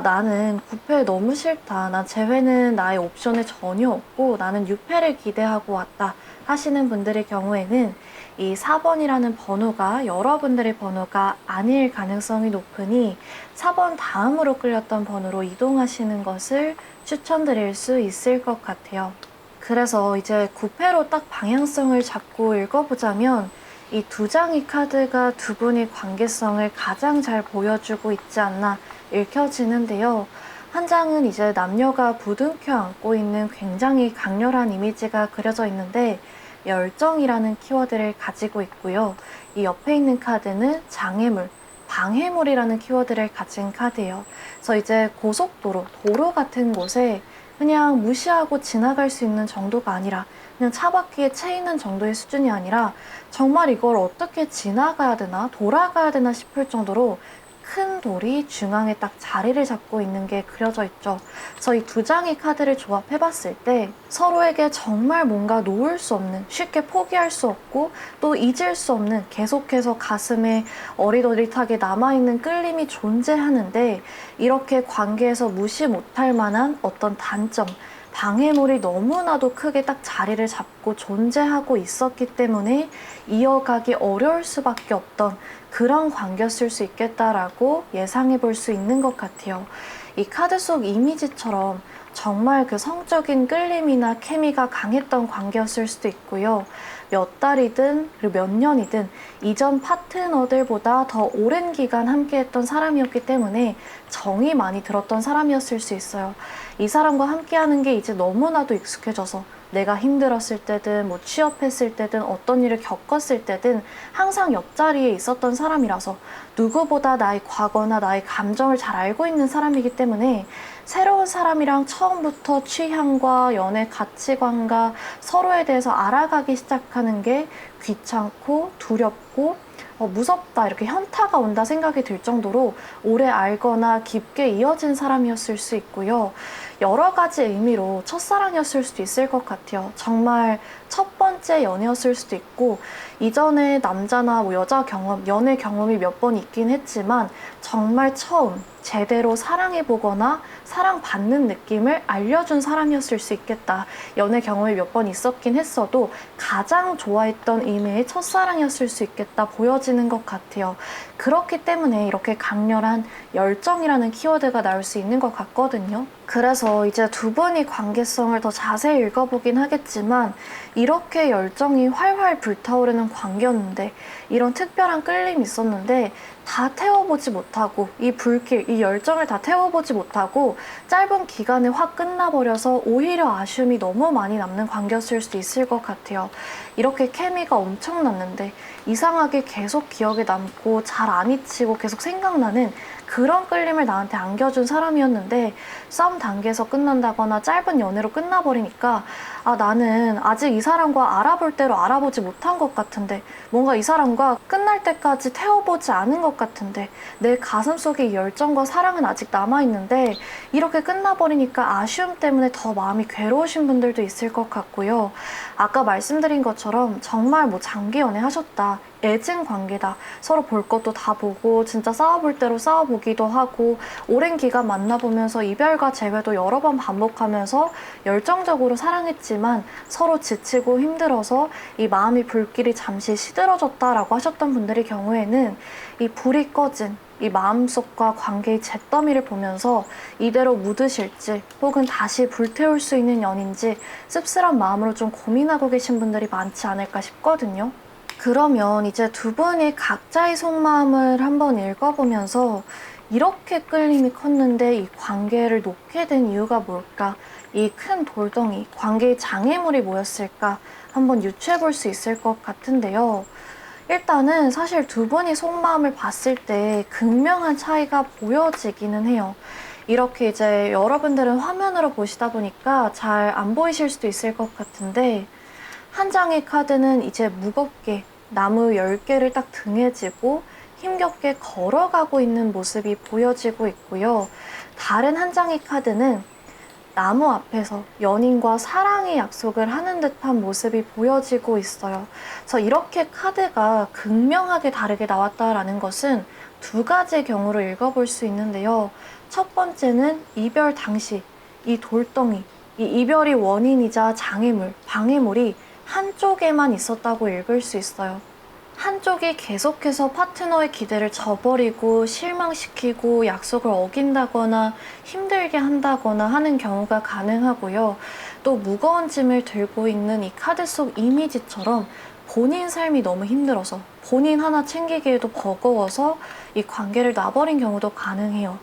나는 9패 너무 싫다. 나 재회는 나의 옵션에 전혀 없고 나는 6패를 기대하고 왔다 하시는 분들의 경우에는 이 4번이라는 번호가 여러분들의 번호가 아닐 가능성이 높으니 4번 다음으로 끌렸던 번호로 이동하시는 것을 추천드릴 수 있을 것 같아요. 그래서 이제 9패로 딱 방향성을 잡고 읽어보자면 이 두 장의 카드가 두 분의 관계성을 가장 잘 보여주고 있지 않나 읽혀지는데요. 한 장은 이제 남녀가 부둥켜 안고 있는 굉장히 강렬한 이미지가 그려져 있는데 열정이라는 키워드를 가지고 있고요. 이 옆에 있는 카드는 장애물, 방해물이라는 키워드를 가진 카드예요. 그래서 이제 고속도로, 도로 같은 곳에 그냥 무시하고 지나갈 수 있는 정도가 아니라 그냥 차 바퀴에 채 있는 정도의 수준이 아니라 정말 이걸 어떻게 지나가야 되나 돌아가야 되나 싶을 정도로 큰 돌이 중앙에 딱 자리를 잡고 있는 게 그려져 있죠. 그래서 이 두 장의 카드를 조합해봤을 때 서로에게 정말 뭔가 놓을 수 없는, 쉽게 포기할 수 없고 또 잊을 수 없는 계속해서 가슴에 어릿어릿하게 남아있는 끌림이 존재하는데 이렇게 관계에서 무시 못할 만한 어떤 단점, 방해물이 너무나도 크게 딱 자리를 잡고 존재하고 있었기 때문에 이어가기 어려울 수밖에 없던 그런 관계였을 수 있겠다라고 예상해 볼 수 있는 것 같아요. 이 카드 속 이미지처럼 정말 그 성적인 끌림이나 케미가 강했던 관계였을 수도 있고요. 몇 달이든 그리고 몇 년이든 이전 파트너들보다 더 오랜 기간 함께했던 사람이었기 때문에 정이 많이 들었던 사람이었을 수 있어요. 이 사람과 함께하는 게 이제 너무나도 익숙해져서 내가 힘들었을 때든 뭐 취업했을 때든 어떤 일을 겪었을 때든 항상 옆자리에 있었던 사람이라서 누구보다 나의 과거나 나의 감정을 잘 알고 있는 사람이기 때문에 새로운 사람이랑 처음부터 취향과 연애 가치관과 서로에 대해서 알아가기 시작하는 게 귀찮고 두렵고 무섭다 이렇게 현타가 온다 생각이 들 정도로 오래 알거나 깊게 이어진 사람이었을 수 있고요. 여러 가지 의미로 첫사랑이었을 수도 있을 것 같아요. 정말 첫 번째 연애였을 수도 있고 이전에 남자나 뭐 여자 경험, 연애 경험이 몇 번 있긴 했지만 정말 처음 제대로 사랑해보거나 사랑받는 느낌을 알려준 사람이었을 수 있겠다. 연애 경험이 몇 번 있었긴 했어도 가장 좋아했던 의미의 첫사랑이었을 수 있겠다 보여지는 것 같아요. 그렇기 때문에 이렇게 강렬한 열정이라는 키워드가 나올 수 있는 것 같거든요. 그래서 이제 두 분이 관계성을 더 자세히 읽어보긴 하겠지만 이렇게 열정이 활활 불타오르는 관계였는데 이런 특별한 끌림이 있었는데 다 태워보지 못하고 이 불길, 이 열정을 다 태워보지 못하고 짧은 기간에 확 끝나버려서 오히려 아쉬움이 너무 많이 남는 관계였을 수도 있을 것 같아요. 이렇게 케미가 엄청났는데 이상하게 계속 기억에 남고 잘 안 잊히고 계속 생각나는 그런 끌림을 나한테 안겨준 사람이었는데 싸움 단계에서 끝난다거나 짧은 연애로 끝나버리니까 나는 아직 이 사람과 알아볼 대로 알아보지 못한 것 같은데 뭔가 이 사람과 끝날 때까지 태워보지 않은 것 같은데 내 가슴속에 이 열정과 사랑은 아직 남아있는데 이렇게 끝나버리니까 아쉬움 때문에 더 마음이 괴로우신 분들도 있을 것 같고요. 아까 말씀드린 것처럼 정말 뭐 장기 연애 하셨다. 애증 관계다. 서로 볼 것도 다 보고 진짜 싸워볼 대로 싸워보기도 하고 오랜 기간 만나보면서 이별과 재회도 여러 번 반복하면서 열정적으로 사랑했지만 서로 지치고 힘들어서 이 마음의 불길이 잠시 시들어졌다라고 하셨던 분들의 경우에는 이 불이 꺼진 이 마음속과 관계의 잿더미를 보면서 이대로 묻으실지 혹은 다시 불태울 수 있는 연인지 씁쓸한 마음으로 좀 고민하고 계신 분들이 많지 않을까 싶거든요. 그러면 이제 두 분이 각자의 속마음을 한번 읽어보면서 이렇게 끌림이 컸는데 이 관계를 놓게 된 이유가 뭘까? 이 큰 돌덩이, 관계의 장애물이 뭐였을까 한번 유추해 볼 수 있을 것 같은데요. 일단은 사실 두 분이 속마음을 봤을 때 극명한 차이가 보여지기는 해요. 이렇게 이제 여러분들은 화면으로 보시다 보니까 잘 안 보이실 수도 있을 것 같은데, 한 장의 카드는 이제 무겁게 나무 10개를 딱 등에 지고 힘겹게 걸어가고 있는 모습이 보여지고 있고요. 다른 한 장의 카드는 나무 앞에서 연인과 사랑의 약속을 하는 듯한 모습이 보여지고 있어요. 그래서 이렇게 카드가 극명하게 다르게 나왔다라는 것은 두 가지 경우로 읽어볼 수 있는데요. 첫 번째는 이별 당시 이 돌덩이, 이 이별이 원인이자 장애물, 방해물이 한쪽에만 있었다고 읽을 수 있어요. 한쪽이 계속해서 파트너의 기대를 저버리고 실망시키고 약속을 어긴다거나 힘들게 한다거나 하는 경우가 가능하고요. 또 무거운 짐을 들고 있는 이 카드 속 이미지처럼 본인 삶이 너무 힘들어서 본인 하나 챙기기에도 버거워서 이 관계를 놔버린 경우도 가능해요.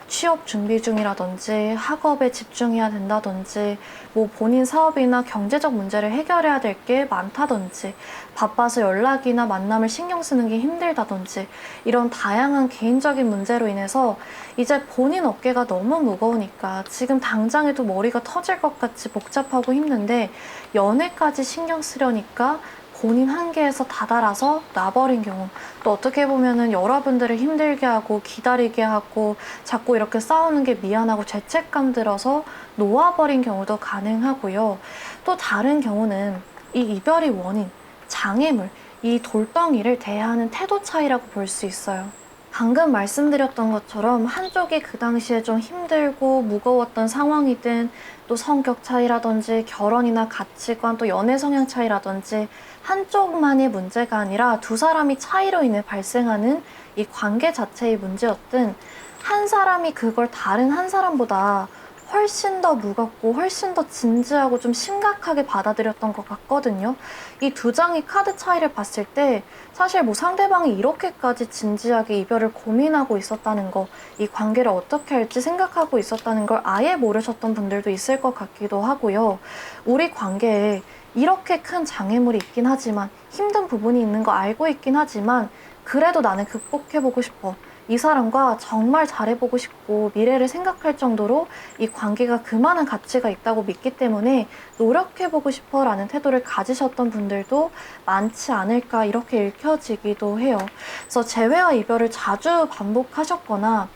취업 준비 중이라든지 학업에 집중해야 된다든지 뭐 본인 사업이나 경제적 문제를 해결해야 될 게 많다든지 바빠서 연락이나 만남을 신경 쓰는 게 힘들다든지 이런 다양한 개인적인 문제로 인해서 이제 본인 어깨가 너무 무거우니까 지금 당장에도 머리가 터질 것 같이 복잡하고 힘든데 연애까지 신경 쓰려니까 본인 한계에서 다다라서 놔버린 경우, 또 어떻게 보면은 여러분들을 힘들게 하고 기다리게 하고 자꾸 이렇게 싸우는 게 미안하고 죄책감 들어서 놓아버린 경우도 가능하고요. 또 다른 경우는 이 이별의 원인, 장애물, 이 돌덩이를 대하는 태도 차이라고 볼 수 있어요. 방금 말씀드렸던 것처럼 한쪽이 그 당시에 좀 힘들고 무거웠던 상황이든 또 성격 차이라든지 결혼이나 가치관 또 연애 성향 차이라든지 한쪽만의 문제가 아니라 두 사람이 차이로 인해 발생하는 이 관계 자체의 문제였든 한 사람이 그걸 다른 한 사람보다 훨씬 더 무겁고 훨씬 더 진지하고 좀 심각하게 받아들였던 것 같거든요. 이 두 장의 카드 차이를 봤을 때 사실 뭐 상대방이 이렇게까지 진지하게 이별을 고민하고 있었다는 거, 이 관계를 어떻게 할지 생각하고 있었다는 걸 아예 모르셨던 분들도 있을 것 같기도 하고요. 우리 관계에 이렇게 큰 장애물이 있긴 하지만 힘든 부분이 있는 거 알고 있긴 하지만 그래도 나는 극복해보고 싶어. 이 사람과 정말 잘해보고 싶고 미래를 생각할 정도로 이 관계가 그만한 가치가 있다고 믿기 때문에 노력해보고 싶어 라는 태도를 가지셨던 분들도 많지 않을까 이렇게 읽혀지기도 해요. 그래서 재회와 이별을 자주 반복하셨거나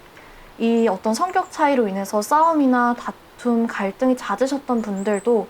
이 어떤 성격 차이로 인해서 싸움이나 다툼, 갈등이 잦으셨던 분들도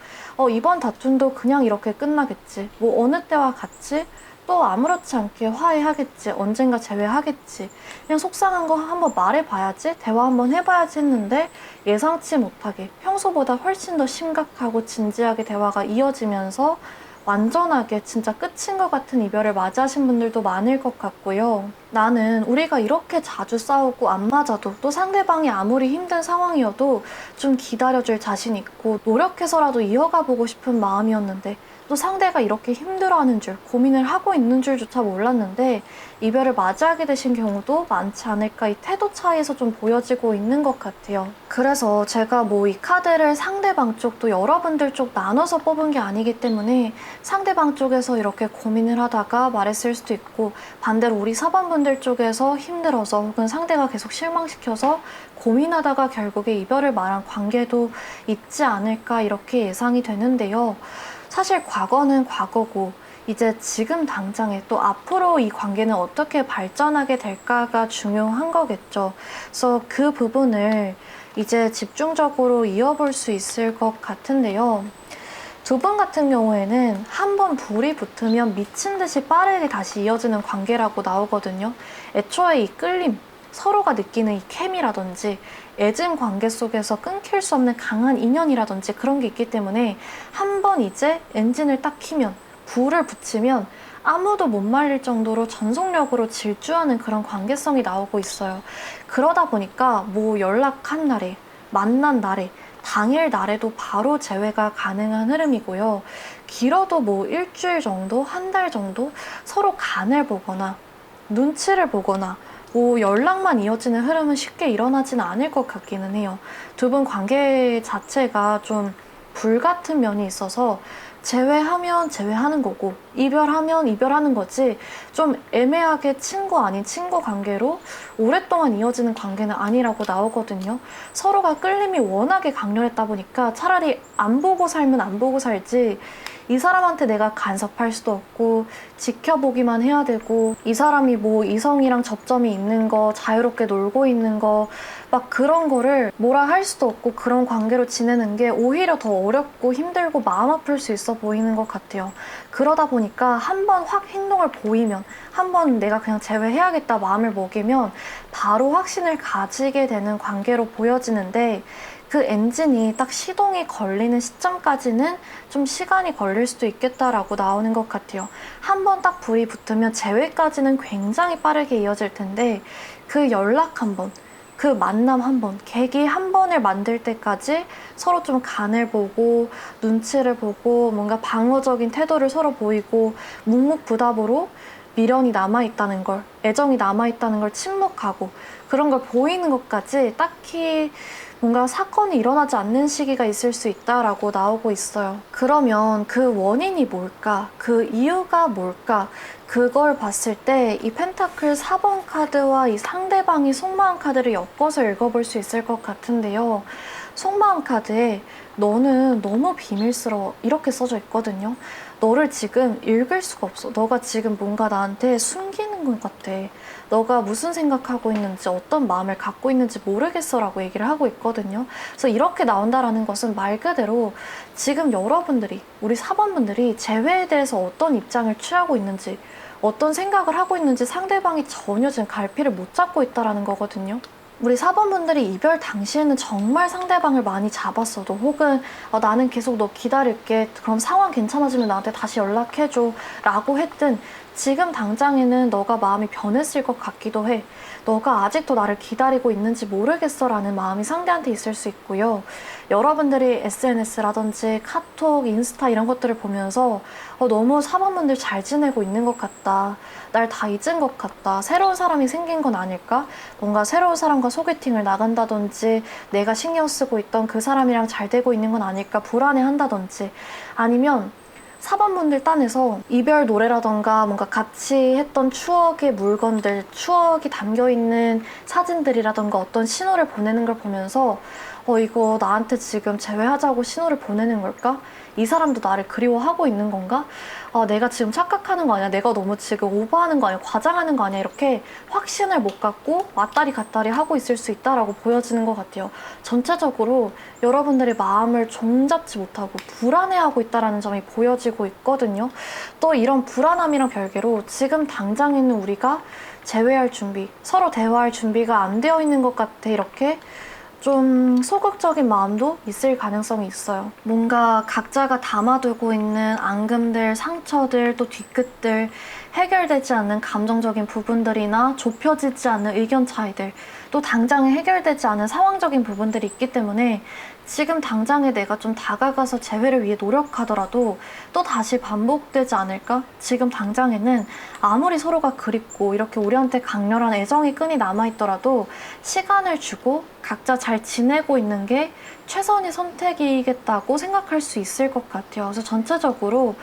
이번 다툼도 그냥 이렇게 끝나겠지. 뭐 어느 때와 같이 또 아무렇지 않게 화해하겠지. 언젠가 재회하겠지. 그냥 속상한 거 한번 말해봐야지. 대화 한번 해봐야지 했는데 예상치 못하게 평소보다 훨씬 더 심각하고 진지하게 대화가 이어지면서 완전하게 진짜 끝인 것 같은 이별을 맞이하신 분들도 많을 것 같고요. 나는 우리가 이렇게 자주 싸우고 안 맞아도 또 상대방이 아무리 힘든 상황이어도 좀 기다려줄 자신 있고 노력해서라도 이어가 보고 싶은 마음이었는데 또 상대가 이렇게 힘들어하는 줄, 고민을 하고 있는 줄조차 몰랐는데 이별을 맞이하게 되신 경우도 많지 않을까 이 태도 차이에서 좀 보여지고 있는 것 같아요. 그래서 제가 뭐 이 카드를 상대방 쪽 또 여러분들 쪽 나눠서 뽑은 게 아니기 때문에 상대방 쪽에서 이렇게 고민을 하다가 말했을 수도 있고 반대로 우리 사번분들 쪽에서 힘들어서 혹은 상대가 계속 실망시켜서 고민하다가 결국에 이별을 말한 관계도 있지 않을까 이렇게 예상이 되는데요. 사실 과거는 과거고 이제 지금 당장에 또 앞으로 이 관계는 어떻게 발전하게 될까가 중요한 거겠죠. 그래서 그 부분을 이제 집중적으로 이어볼 수 있을 것 같은데요. 두 분 같은 경우에는 한 번 불이 붙으면 미친 듯이 빠르게 다시 이어지는 관계라고 나오거든요. 애초에 이 끌림, 서로가 느끼는 이 케미라든지 애증 관계 속에서 끊길 수 없는 강한 인연이라든지 그런 게 있기 때문에 한 번 이제 엔진을 딱 키면 불을 붙이면 아무도 못 말릴 정도로 전속력으로 질주하는 그런 관계성이 나오고 있어요. 그러다 보니까 뭐 연락한 날에 만난 날에 당일 날에도 바로 재회가 가능한 흐름이고요. 길어도 뭐 일주일 정도, 한 달 정도 서로 간을 보거나 눈치를 보거나 뭐 연락만 이어지는 흐름은 쉽게 일어나지는 않을 것 같기는 해요. 두 분 관계 자체가 좀 불같은 면이 있어서 제외하면 제외하는 거고 이별하면 이별하는 거지, 좀 애매하게 친구 아닌 친구 관계로 오랫동안 이어지는 관계는 아니라고 나오거든요. 서로가 끌림이 워낙에 강렬했다 보니까 차라리 안 보고 살면 안 보고 살지, 이 사람한테 내가 간섭할 수도 없고 지켜보기만 해야 되고, 이 사람이 뭐 이성이랑 접점이 있는 거, 자유롭게 놀고 있는 거 막 그런 거를 뭐라 할 수도 없고, 그런 관계로 지내는 게 오히려 더 어렵고 힘들고 마음 아플 수 있어 보이는 것 같아요. 그러다 보니까 한번 확 행동을 보이면, 한번 내가 그냥 제외해야겠다 마음을 먹이면 바로 확신을 가지게 되는 관계로 보여지는데, 그 엔진이 딱 시동이 걸리는 시점까지는 좀 시간이 걸릴 수도 있겠다라고 나오는 것 같아요. 한번 딱 불이 붙으면 재회까지는 굉장히 빠르게 이어질 텐데, 그 연락 한 번, 그 만남 한 번, 계기 한 번을 만들 때까지 서로 좀 간을 보고 눈치를 보고 뭔가 방어적인 태도를 서로 보이고, 묵묵부답으로 미련이 남아있다는 걸, 애정이 남아있다는 걸 침묵하고 그런 걸 보이는 것까지 딱히 뭔가 사건이 일어나지 않는 시기가 있을 수 있다라고 나오고 있어요. 그러면 그 원인이 뭘까? 그 이유가 뭘까? 그걸 봤을 때 이 펜타클 4번 카드와 이 상대방이 속마음 카드를 엮어서 읽어볼 수 있을 것 같은데요. 속마음 카드에 너는 너무 비밀스러워 이렇게 써져 있거든요. 너를 지금 읽을 수가 없어. 너가 지금 뭔가 나한테 숨기는 것 같아. 너가 무슨 생각하고 있는지, 어떤 마음을 갖고 있는지 모르겠어 라고 얘기를 하고 있거든요. 그래서 이렇게 나온다라는 것은 말 그대로 지금 여러분들이, 우리 4번분들이 재회에 대해서 어떤 입장을 취하고 있는지, 어떤 생각을 하고 있는지 상대방이 전혀 지금 갈피를 못 잡고 있다라는 거거든요. 우리 4번분들이 이별 당시에는 정말 상대방을 많이 잡았어도, 혹은 나는 계속 너 기다릴게, 그럼 상황 괜찮아지면 나한테 다시 연락해줘 라고 했든, 지금 당장에는 너가 마음이 변했을 것 같기도 해. 너가 아직도 나를 기다리고 있는지 모르겠어 라는 마음이 상대한테 있을 수 있고요. 여러분들이 SNS라든지 카톡, 인스타 이런 것들을 보면서 너무 4번분들 잘 지내고 있는 것 같다, 날 다 잊은 것 같다, 새로운 사람이 생긴 건 아닐까, 뭔가 새로운 사람과 소개팅을 나간다든지 내가 신경 쓰고 있던 그 사람이랑 잘 되고 있는 건 아닐까 불안해한다든지, 아니면 4번분들 딴에서 이별 노래라던가 뭔가 같이 했던 추억의 물건들, 추억이 담겨있는 사진들이라던가 어떤 신호를 보내는 걸 보면서 이거 나한테 지금 재회하자고 신호를 보내는 걸까? 이 사람도 나를 그리워하고 있는 건가? 내가 지금 착각하는 거 아니야? 내가 너무 지금 오버하는 거 아니야? 과장하는 거 아니야? 이렇게 확신을 못 갖고 왔다리 갔다리 하고 있을 수 있다라고 보여지는 것 같아요. 전체적으로 여러분들의 마음을 종잡지 못하고 불안해하고 있다는 점이 보여지고 있거든요. 또 이런 불안함이랑 별개로 지금 당장에는 우리가 재회할 준비, 서로 대화할 준비가 안 되어 있는 것 같아, 이렇게 좀 소극적인 마음도 있을 가능성이 있어요. 뭔가 각자가 담아두고 있는 앙금들, 상처들, 또 뒤끝들, 해결되지 않는 감정적인 부분들이나 좁혀지지 않는 의견 차이들, 또 당장에 해결되지 않은 상황적인 부분들이 있기 때문에 지금 당장에 내가 좀 다가가서 재회를 위해 노력하더라도 또 다시 반복되지 않을까? 지금 당장에는 아무리 서로가 그립고 이렇게 우리한테 강렬한 애정의 끈이 남아있더라도 시간을 주고 각자 잘 지내고 있는 게 최선의 선택이겠다고 생각할 수 있을 것 같아요. 그래서 전체적으로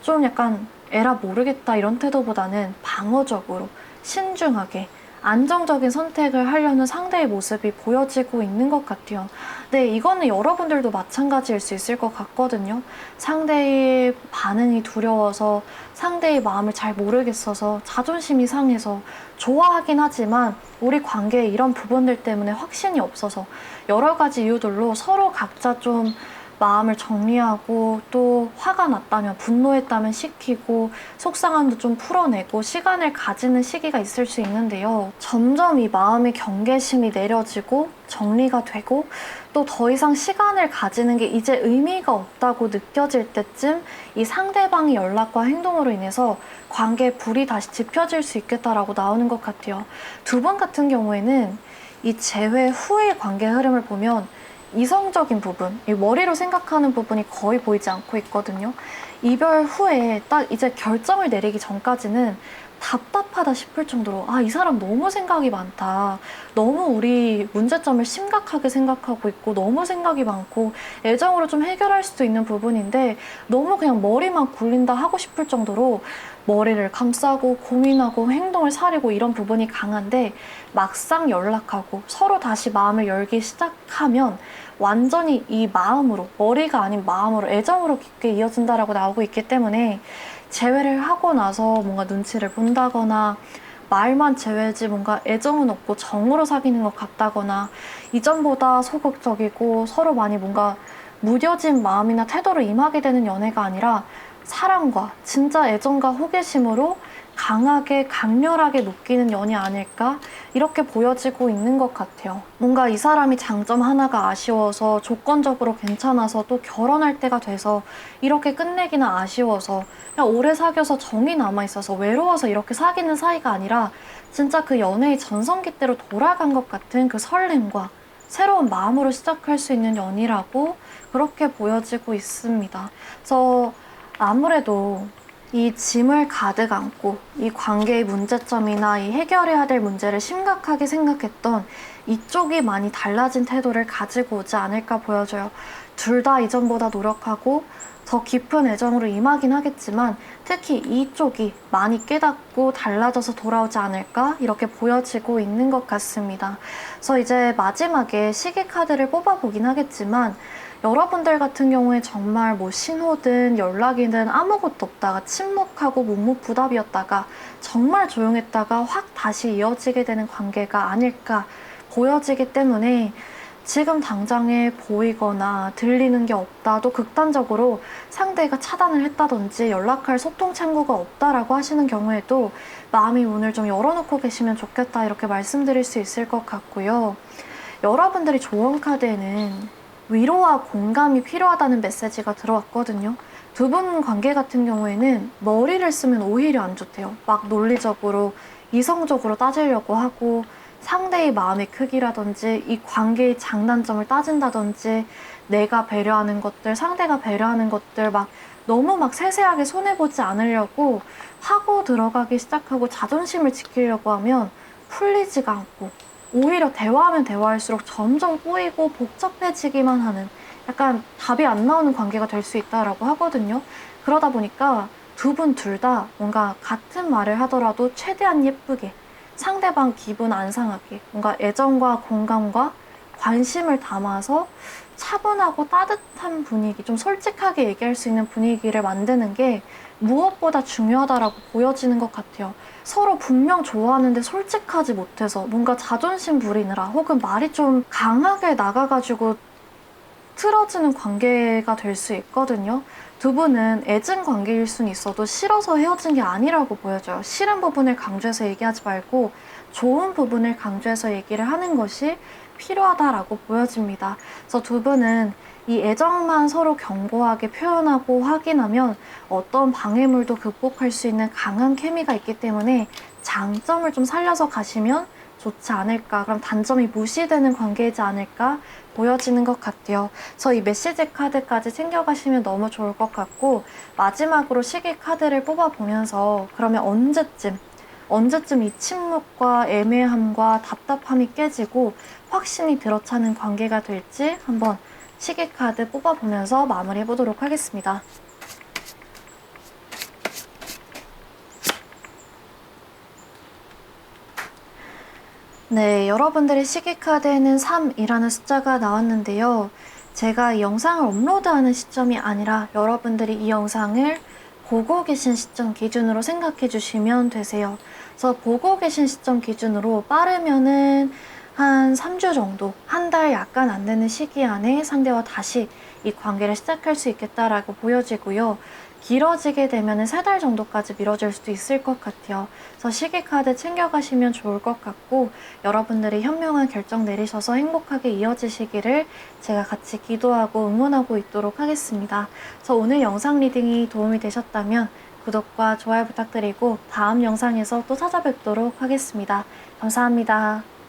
좀 약간 에라 모르겠다 이런 태도보다는 방어적으로 신중하게 안정적인 선택을 하려는 상대의 모습이 보여지고 있는 것 같아요. 네, 이거는 여러분들도 마찬가지일 수 있을 것 같거든요. 상대의 반응이 두려워서, 상대의 마음을 잘 모르겠어서, 자존심이 상해서, 좋아하긴 하지만 우리 관계에 이런 부분들 때문에 확신이 없어서, 여러 가지 이유들로 서로 각자 좀 마음을 정리하고, 또 화가 났다면, 분노했다면 식히고, 속상함도 좀 풀어내고 시간을 가지는 시기가 있을 수 있는데요. 점점 이 마음의 경계심이 내려지고 정리가 되고, 또 더 이상 시간을 가지는 게 이제 의미가 없다고 느껴질 때쯤 이 상대방의 연락과 행동으로 인해서 관계에 불이 다시 지펴질 수 있겠다라고 나오는 것 같아요. 두 번 같은 경우에는 이 재회 후의 관계 흐름을 보면 이성적인 부분, 이 머리로 생각하는 부분이 거의 보이지 않고 있거든요. 이별 후에 딱 이제 결정을 내리기 전까지는 답답하다 싶을 정도로 이 사람 너무 생각이 많다. 너무 우리 문제점을 심각하게 생각하고 있고 너무 생각이 많고 애정으로 좀 해결할 수도 있는 부분인데 너무 그냥 머리만 굴린다 하고 싶을 정도로 머리를 감싸고 고민하고 행동을 사리고 이런 부분이 강한데 막상 연락하고 서로 다시 마음을 열기 시작하면 완전히 이 마음으로, 머리가 아닌 마음으로 애정으로 깊게 이어진다라고 나오고 있기 때문에 재회를 하고 나서 뭔가 눈치를 본다거나 말만 재회지 뭔가 애정은 없고 정으로 사귀는 것 같다거나 이전보다 소극적이고 서로 많이 뭔가 무뎌진 마음이나 태도로 임하게 되는 연애가 아니라 사랑과 진짜 애정과 호기심으로 강하게 강렬하게 느끼는 연이 아닐까 이렇게 보여지고 있는 것 같아요. 뭔가 이 사람이 장점 하나가 아쉬워서 조건적으로 괜찮아서 또 결혼할 때가 돼서 이렇게 끝내기는 아쉬워서 그냥 오래 사귀어서 정이 남아있어서 외로워서 이렇게 사귀는 사이가 아니라 진짜 그 연애의 전성기 때로 돌아간 것 같은 그 설렘과 새로운 마음으로 시작할 수 있는 연이라고 그렇게 보여지고 있습니다. 그래서 아무래도 이 짐을 가득 안고 이 관계의 문제점이나 이 해결해야 될 문제를 심각하게 생각했던 이쪽이 많이 달라진 태도를 가지고 오지 않을까 보여져요. 둘 다 이전보다 노력하고 더 깊은 애정으로 임하긴 하겠지만 특히 이쪽이 많이 깨닫고 달라져서 돌아오지 않을까 이렇게 보여지고 있는 것 같습니다. 그래서 이제 마지막에 시계 카드를 뽑아보긴 하겠지만 여러분들 같은 경우에 정말 뭐 신호든 연락이든 아무것도 없다가 침묵하고 묵묵부답이었다가 정말 조용했다가 확 다시 이어지게 되는 관계가 아닐까 보여지기 때문에 지금 당장에 보이거나 들리는 게 없다, 또 극단적으로 상대가 차단을 했다든지 연락할 소통 창구가 없다라고 하시는 경우에도 마음의 문을 좀 열어놓고 계시면 좋겠다 이렇게 말씀드릴 수 있을 것 같고요. 여러분들이 조언 카드에는 위로와 공감이 필요하다는 메시지가 들어왔거든요. 두 분 관계 같은 경우에는 머리를 쓰면 오히려 안 좋대요. 막 논리적으로, 이성적으로 따지려고 하고 상대의 마음의 크기라든지 이 관계의 장단점을 따진다든지 내가 배려하는 것들, 상대가 배려하는 것들 막 너무 막 세세하게 손해보지 않으려고 하고 들어가기 시작하고 자존심을 지키려고 하면 풀리지가 않고 오히려 대화하면 대화할수록 점점 꼬이고 복잡해지기만 하는 약간 답이 안 나오는 관계가 될 수 있다라고 하거든요. 그러다 보니까 두 분 둘 다 뭔가 같은 말을 하더라도 최대한 예쁘게 상대방 기분 안 상하게 뭔가 애정과 공감과 관심을 담아서 차분하고 따뜻한 분위기, 좀 솔직하게 얘기할 수 있는 분위기를 만드는 게 무엇보다 중요하다라고 보여지는 것 같아요. 서로 분명 좋아하는데 솔직하지 못해서 뭔가 자존심 부리느라 혹은 말이 좀 강하게 나가가지고 틀어지는 관계가 될 수 있거든요. 두 분은 애증 관계일 수는 있어도 싫어서 헤어진 게 아니라고 보여져요. 싫은 부분을 강조해서 얘기하지 말고 좋은 부분을 강조해서 얘기를 하는 것이 필요하다라고 보여집니다. 그래서 두 분은 이 애정만 서로 견고하게 표현하고 확인하면 어떤 방해물도 극복할 수 있는 강한 케미가 있기 때문에 장점을 좀 살려서 가시면 좋지 않을까, 그럼 단점이 무시되는 관계이지 않을까 보여지는 것 같아요. 그래서 이 메시지 카드까지 챙겨가시면 너무 좋을 것 같고, 마지막으로 시계 카드를 뽑아보면서 그러면 언제쯤 이 침묵과 애매함과 답답함이 깨지고 확신이 들어차는 관계가 될지 한번 시계 카드 뽑아보면서 마무리해 보도록 하겠습니다. 네, 여러분들의 시계 카드에는 3이라는 숫자가 나왔는데요. 제가 이 영상을 업로드하는 시점이 아니라 여러분들이 이 영상을 보고 계신 시점 기준으로 생각해 주시면 되세요. 그래서 보고 계신 시점 기준으로 빠르면은 한 3주 정도, 한 달 약간 안 되는 시기 안에 상대와 다시 이 관계를 시작할 수 있겠다라고 보여지고요. 길어지게 되면 3달 정도까지 미뤄질 수도 있을 것 같아요. 그래서 시계 카드 챙겨가시면 좋을 것 같고, 여러분들이 현명한 결정 내리셔서 행복하게 이어지시기를 제가 같이 기도하고 응원하고 있도록 하겠습니다. 그래서 오늘 영상 리딩이 도움이 되셨다면 구독과 좋아요 부탁드리고 다음 영상에서 또 찾아뵙도록 하겠습니다. 감사합니다.